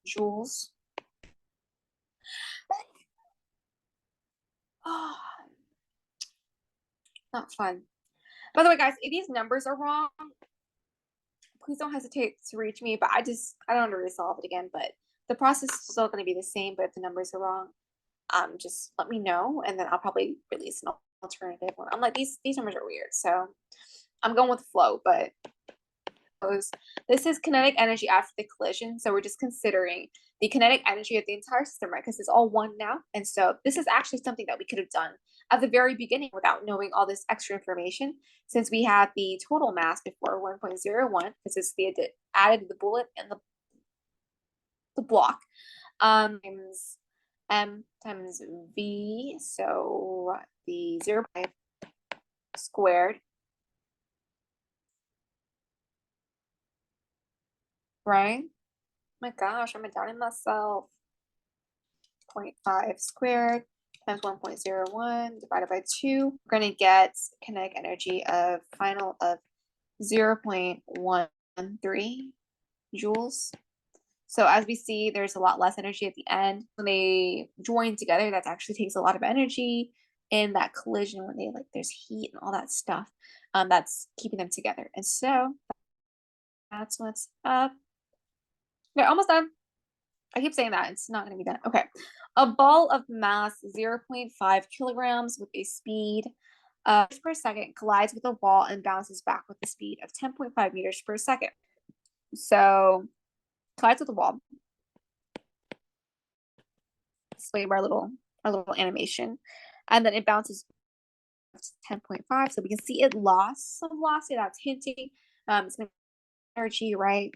joules. Oh, not fun. By the way, guys, if these numbers are wrong, please don't hesitate to reach me, but I don't want to resolve it again, but the process is still going to be the same, but if the numbers are wrong, just let me know, and then I'll probably release an alternative one. I'm like, these numbers are weird, so I'm going with the flow, but this is kinetic energy after the collision, so we're just considering the kinetic energy of the entire system, right? Because it's all one now, and so this is actually something that we could have done at the very beginning without knowing all this extra information, since we had the total mass before 1.01, because it's the added the bullet and the block, times m times v, so the 0 squared, right? My gosh, I'm doubting myself. 0.5 squared times 1.01 divided by 2. We're going to get kinetic energy of final of 0.13 joules. So as we see, there's a lot less energy at the end. When they join together, that actually takes a lot of energy in that collision when they there's heat and all that stuff that's keeping them together. And so that's what's up. Okay, almost done. I keep saying that. It's not going to be done. Okay. A ball of mass 0.5 kilograms with a speed per second collides with a wall and bounces back with a speed of 10.5 meters per second. So collides with the wall. Display our little animation, and then it bounces 10.5. So we can see it lost some velocity. That's hinting it's going to be energy, right?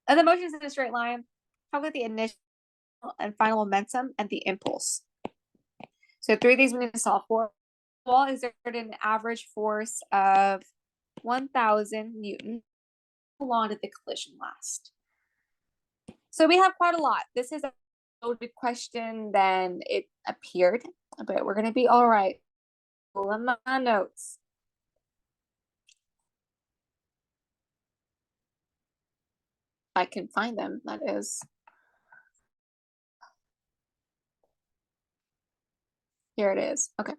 And the motion is in a straight line. Calculate the initial and final momentum and the impulse. So 3 of these we need to solve for. The wall exerted an average force of 1,000 newtons. How long did the collision last? So we have quite a lot. This is a loaded question than it appeared, but we're going to be all right. Pull in my notes. I can find them, that is. Here it is. Okay.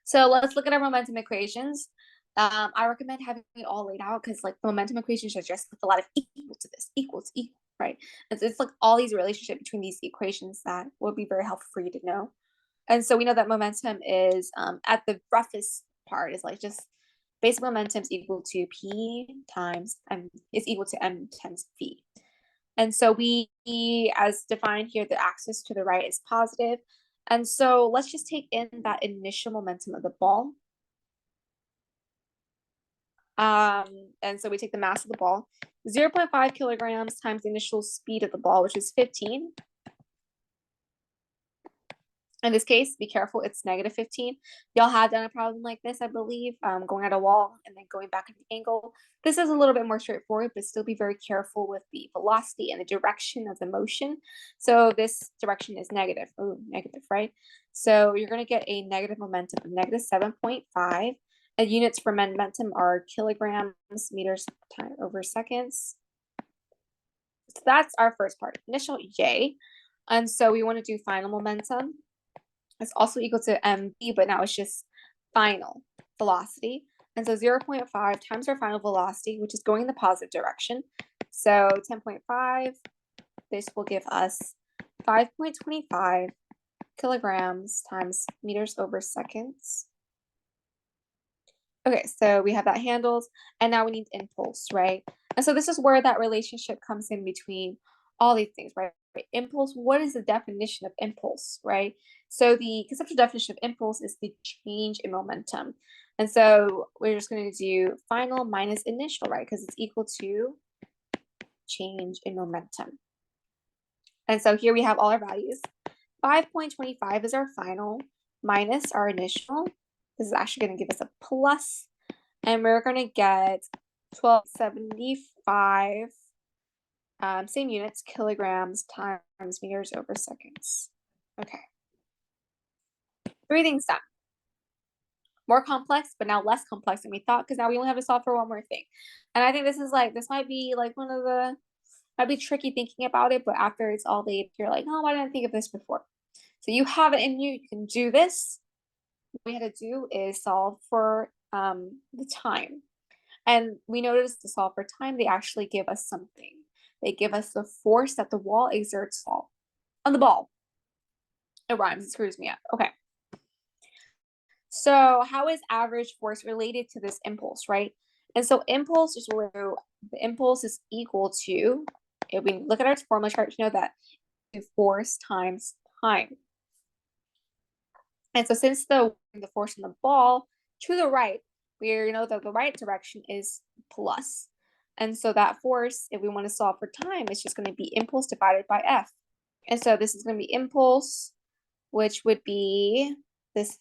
So let's look at our momentum equations. I recommend having it all laid out because the momentum equations are just a lot of equal to this, equal to equal, right? It's all these relationship between these equations that will be very helpful for you to know. And so we know that momentum is at the roughest part is just basic momentum is equal to P times M is equal to M times V. And so we, as defined here, the axis to the right is positive. And so let's just take in that initial momentum of the ball. And so we take the mass of the ball, 0.5 kilograms times the initial speed of the ball, which is 15. In this case, be careful, it's negative 15. Y'all have done a problem like this, I believe, going at a wall and then going back at the angle. This is a little bit more straightforward, but still be very careful with the velocity and the direction of the motion. So this direction is negative. Oh, negative, right? So you're going to get a negative momentum of negative 7.5. And units for momentum are kilograms, meters over seconds. So that's our first part, initial J. And so we want to do final momentum. It's also equal to mv, but now it's just final velocity. And so 0.5 times our final velocity, which is going in the positive direction. So 10.5, this will give us 5.25 kilograms times meters over seconds. Okay, so we have that handled, and now we need impulse, right? And so this is where that relationship comes in between all these things, right? Impulse, what is the definition of impulse, right? So the conceptual definition of impulse is the change in momentum. And so we're just going to do final minus initial, right? Because it's equal to change in momentum. And so here we have all our values. 5.25 is our final minus our initial. This is actually going to give us a plus. And we're going to get 1275, same units, kilograms times meters over seconds. Okay. 3 things done. More complex, but now less complex than we thought, because now we only have to solve for one more thing. And I think this is this might be one of the, might be tricky thinking about it, but after it's all laid, you're like, oh, why didn't I think of this before? So you have it in you can do this. What we had to do is solve for the time. And we noticed to solve for time, they actually give us something. They give us the force that the wall exerts on the ball. It rhymes, it screws me up. Okay. So how is average force related to this impulse, right? And so impulse is where the impulse is equal to, if we look at our formula chart, you know that force times time. And so since the force on the ball to the right, we know that the right direction is plus. And so that force, if we want to solve for time, it's just going to be impulse divided by F. And so this is going to be impulse, which would be this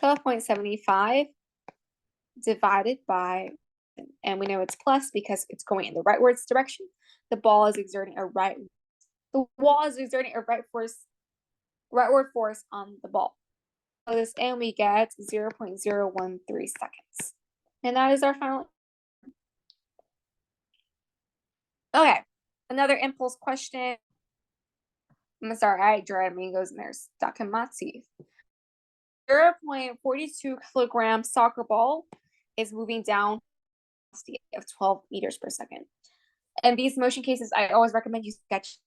12.75 divided by, and we know it's plus because it's going in the rightwards direction. The ball is exerting a right the wall is exerting a rightward force on the ball. So this and we get 0.013 seconds. And that is our final. Okay, another impulse question. I'm sorry, I dread mangoes and they're stuck in my teeth. 0.42 kilogram soccer ball is moving down of 12 meters per second. And these motion cases, I always recommend you sketch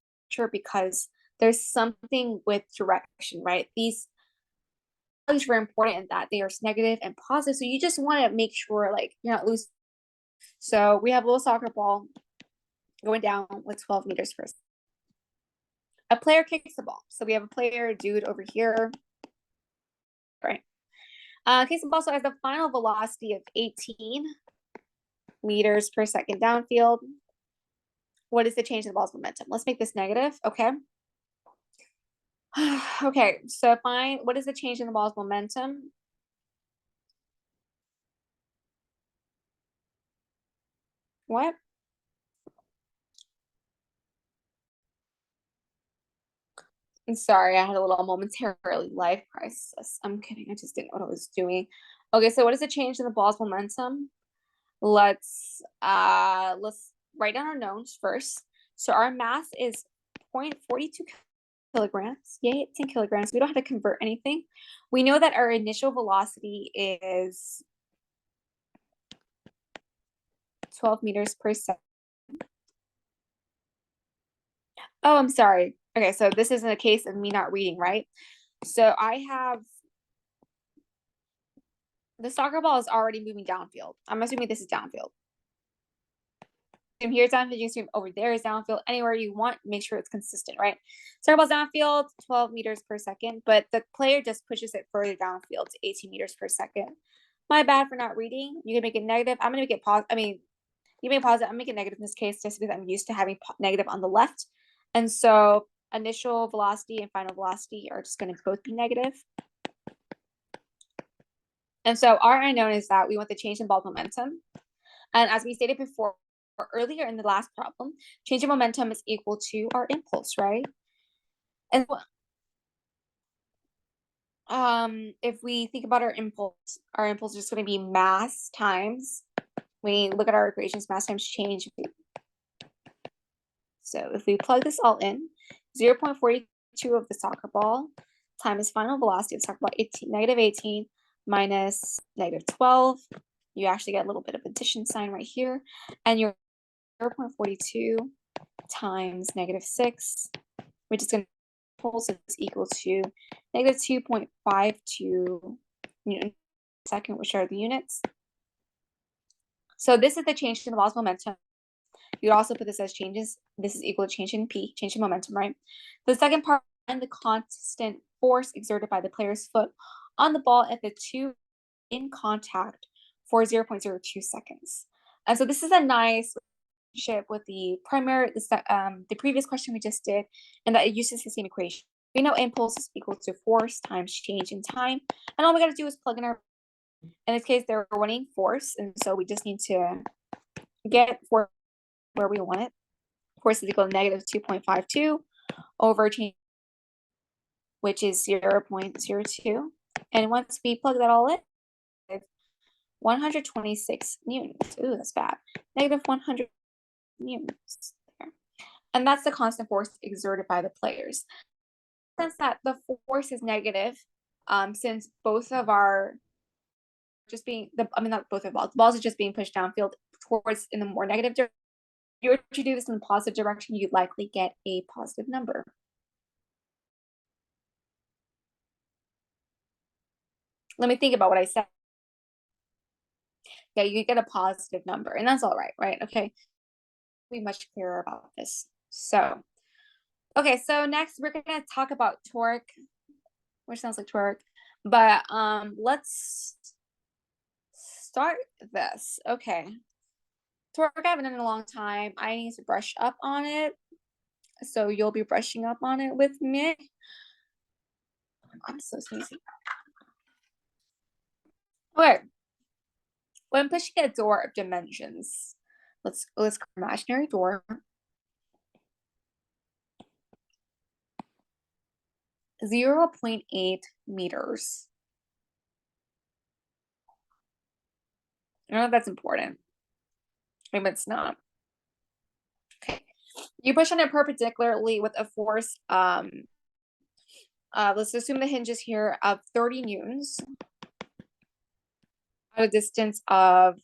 because there's something with direction, right? These values are important in that they are negative and positive. So you just want to make sure like you're not losing. So we have a little soccer ball going down with 12 meters per second. A player kicks the ball. So we have a player, dude over here, right? Kicks the ball so has the final velocity of 18 meters per second downfield. What is the change in the ball's momentum? Let's make this negative, okay? Okay, so find what is the change in the ball's momentum? What? I'm sorry, I had a little momentarily life crisis. I'm kidding, I just didn't know what I was doing. Okay, so what is the change in the ball's momentum? Let's write down our knowns first. So our mass is 0.42 kilograms. Yay, it's in kilograms. We don't have to convert anything. We know that our initial velocity is 12 meters per second. Oh, I'm sorry. Okay, so this isn't a case of me not reading, right? So I have the soccer ball is already moving downfield. I'm assuming this is downfield. From here downfield, you can assume over there is downfield. Anywhere you want, make sure it's consistent, right? Soccer ball's downfield, 12 meters per second, but the player just pushes it further downfield to 18 meters per second. My bad for not reading. You can make it negative. I'm gonna make it positive. I mean, you make it positive. I'm making negative in this case just because I'm used to having negative on the left. And so initial velocity and final velocity are just going to both be negative. And so our unknown is that we want the change in ball momentum. And as we stated before, earlier in the last problem, change in momentum is equal to our impulse, right? And if we think about our impulse is just going to be mass times. We look at our equations, mass times change. So if we plug this all in, 0.42 of the soccer ball times final velocity of the soccer ball, negative 18 minus negative 12. You actually get a little bit of addition sign right here. And your 0.42 times negative 6, which is going to pulse is equal to negative 2.52 newton per second, which are the units. So this is the change in the ball's momentum. You could also put this as changes. This is equal to change in P, change in momentum, right? The second part, and the constant force exerted by the player's foot on the ball at the two in contact for 0.02 seconds. And so this is a nice relationship with the previous question we just did, and that it uses the same equation. We know impulse is equal to force times change in time, and all we got to do is plug in our. In this case, they're running force, and so we just need to get force where we want it. Force is equal to negative 2.52 over change, which is 0.02. And once we plug that all in, 126 newtons. Ooh, that's bad. Negative 100 newtons. There. And that's the constant force exerted by the players. Since that the force is negative, since both of our not both of the balls are just being pushed downfield towards in the more negative direction. If you were to do this in the positive direction, you'd likely get a positive number. Let me think about what I said. Yeah, you get a positive number, and that's all right, right? Okay. Be much clearer about this. So, okay, so next we're gonna talk about torque, which sounds like torque, but let's start this. Okay. Torque I haven't done in a long time. I need to brush up on it. So you'll be brushing up on it with me. I'm so sneezy. Okay. When pushing a door of dimensions, let's imaginary door. 0.8 meters. I don't know if that's important. Maybe it's not. Okay. You push on it perpendicularly with a force, let's assume the hinge is here of 30 newtons at a distance of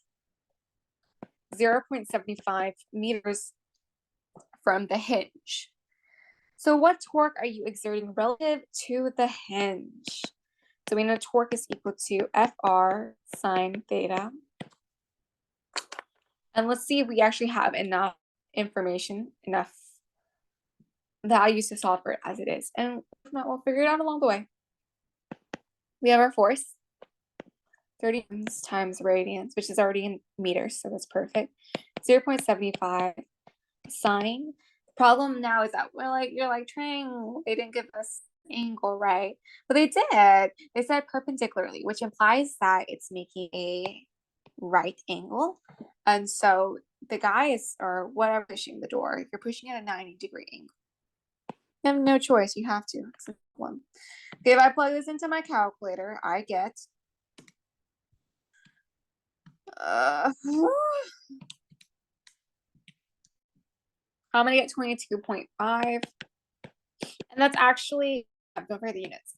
0.75 meters from the hinge. So what torque are you exerting relative to the hinge? So we know torque is equal to FR sine theta. And let's see if we actually have enough information, enough values to solve for it as it is. And if not, we'll figure it out along the way. We have our force, 30 newtons times radians, which is already in meters, so that's perfect. 0.75 sine. The problem now is that you're like, Trang, they didn't give us angle, right? But they did. They said perpendicularly, which implies that it's making a right angle. And so the guys, or whatever, pushing the door, you're pushing at a 90-degree angle. You have no choice. You have to. Okay, if I plug this into my calculator, I get I'm gonna get 22.5, and that's actually, don't forget the units.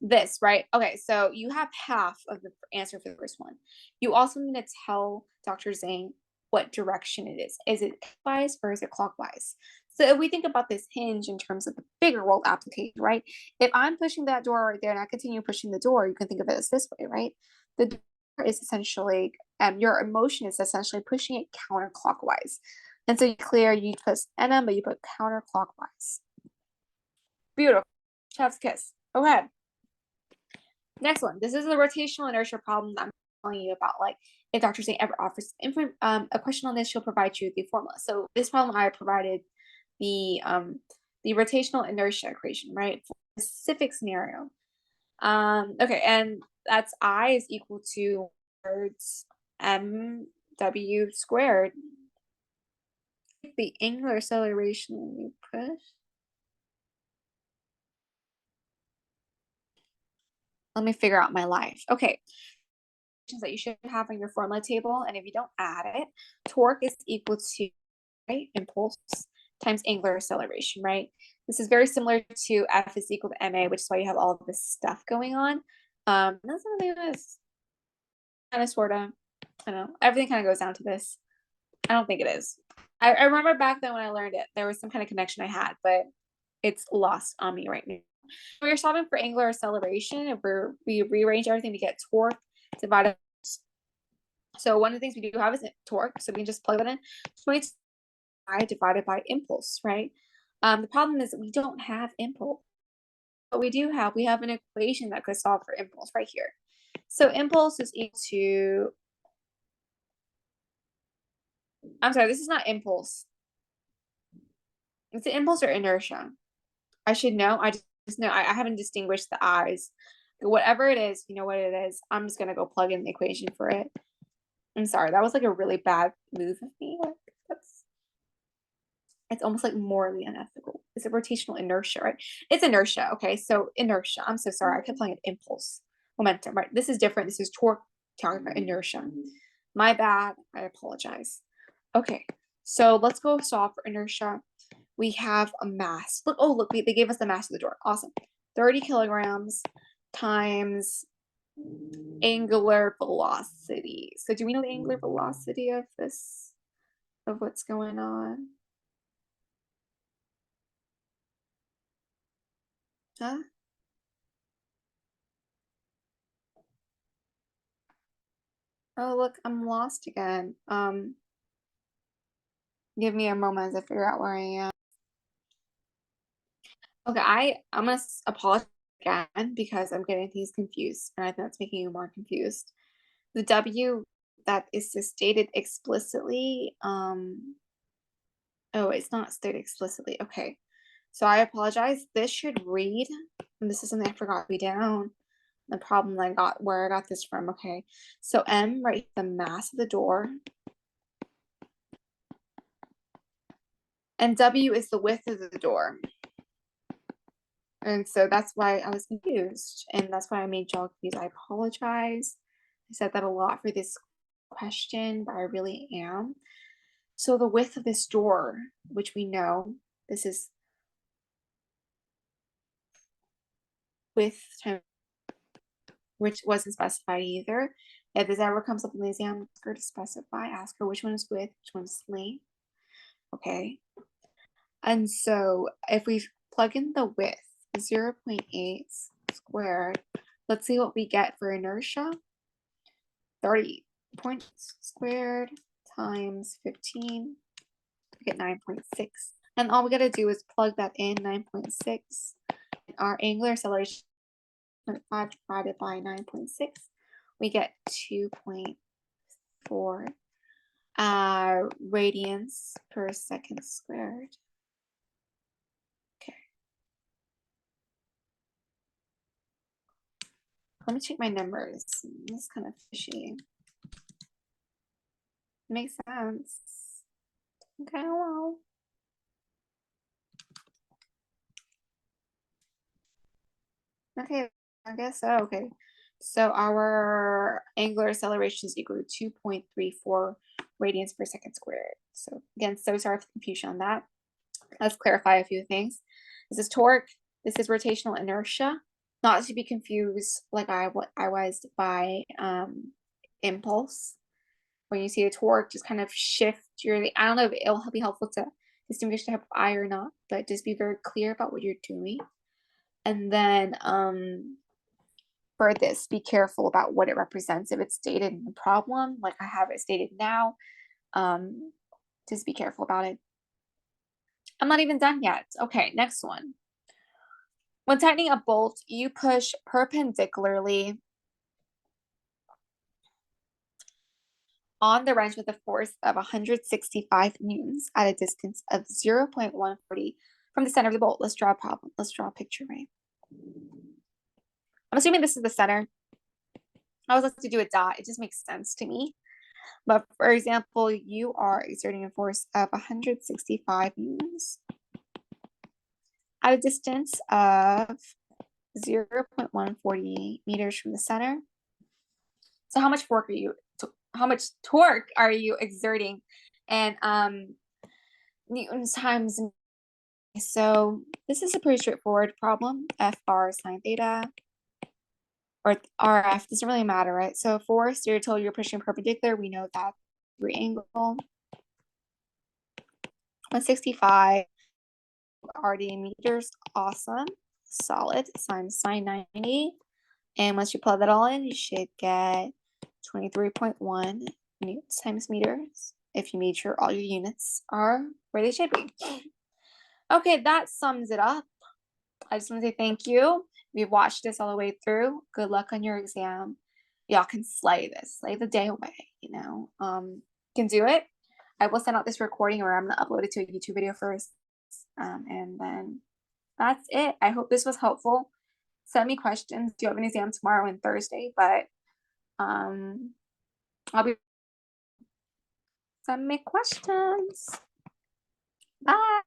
This, right? Okay, so you have half of the answer for the first one. You also need to tell Dr. Zeng what direction it is. Is it clockwise or is it clockwise? So if we think about this hinge in terms of the bigger world application, right? If I'm pushing that door right there and I continue pushing the door, you can think of it as this way, right? The door is essentially, your emotion is essentially pushing it counterclockwise. And so you clear, you put NM, but you put counterclockwise. Beautiful. Chef's kiss. Go ahead. Next one. This is the rotational inertia problem that I'm telling you about. Like, if Dr. Zeng ever offers a question on this, she'll provide you the formula. So this problem, I provided the rotational inertia equation, right, for a specific scenario. Okay, and that's I is equal to words mw squared. The angular acceleration when you push. Let me figure out my life. Okay, that you should have on your formula table, and if you don't add it, torque is equal to, right, impulse times angular acceleration, right? This is very similar to F is equal to ma, which is why you have all of this stuff going on. That's what it is. Kind of, sort of. I don't know. Everything kind of goes down to this. I don't think it is. I remember back then when I learned it, there was some kind of connection I had, but it's lost on me right now. We're solving for angular acceleration, and we rearrange everything to get torque divided. So one of the things we do have is torque, so we can just plug that in. 22 divided by impulse, right? The problem is that we don't have impulse. But we have an equation that could solve for impulse right here. So impulse is equal to, I'm sorry, this is not impulse. It's the impulse or inertia. I should know. I just know. I haven't distinguished the I's. Whatever it is, you know what it is. I'm just gonna go plug in the equation for it. I'm sorry, that was like a really bad move of me. Like, it's almost like morally unethical. It's a rotational inertia, right? It's inertia. Okay, so inertia. I'm so sorry. I kept calling it impulse, momentum, right? This is different. This is torque, talking about inertia. My bad. I apologize. Okay, so let's go solve for inertia. We have a mass. Look, oh, look, they gave us the mass of the door. Awesome. 30 kilograms times angular velocity. So do we know the angular velocity of this, of what's going on? Huh? Oh, look, I'm lost again. Give me a moment as I figure out where I am. Okay, I'm gonna apologize again because I'm getting things confused, and I think that's making you more confused. The W that is stated explicitly, oh, it's not stated explicitly. Okay, so I apologize. This should read, and this is something I forgot to be down. The problem I got, where I got this from. Okay, so M, right, the mass of the door, and W is the width of the door. And so that's why I was confused. And that's why I made y'all confused. I apologize. I said that a lot for this question, but I really am. So the width of this door, which we know, this is width times, which wasn't specified either. If this ever comes up in the exam, ask her to specify, ask her which one is width, which one is length. Okay. And so if we plug in the width, 0.8 squared, let's see what we get for inertia. 30 points squared times 15, we get 9.6. And all we gotta do is plug that in, 9.6. Our angular acceleration 0.5 divided by 9.6, we get 2.4 radians per second squared. Okay. Let me check my numbers. This is kind of fishy. Makes sense. Okay, well. Okay, I guess so. Okay. So our angular acceleration is equal to 2.34 radians per second squared. So again, so sorry for the confusion on that. Let's clarify a few things. This is torque. This is rotational inertia. Not to be confused like I was by impulse. When you see a torque, just kind of shift your, I don't know if it'll be helpful to distinguish the type of eye or not, but just be very clear about what you're doing. And then for this, be careful about what it represents. If it's stated in the problem, like I have it stated now, just be careful about it. I'm not even done yet. Okay, next one. When tightening a bolt, you push perpendicularly on the wrench with a force of 165 newtons at a distance of 0.140 from the center of the bolt. Let's draw a problem. Let's draw a picture, right? I'm assuming this is the center. I always like to do a dot. It just makes sense to me. But for example, you are exerting a force of 165 newtons at a distance of 0.140 meters from the center. So how much torque are you exerting? And newtons times. So this is a pretty straightforward problem. F bar sine theta, or RF, doesn't really matter, right? So force, you're told you're pushing perpendicular. We know that degree angle. 165 RD meters, awesome, solid, times sine 90. And once you plug that all in, you should get 23.1 newtons times meters if you made sure all your units are where they should be. Okay, that sums it up. I just want to say thank you. If you've watched this all the way through, good luck on your exam. Y'all can slay this, slay the day away, you know. Can do it. I will send out this recording, or I'm gonna upload it to a YouTube video first. And then that's it. I hope this was helpful. Send me questions. Do you have an exam tomorrow and Thursday? But I'll be send me questions. Bye.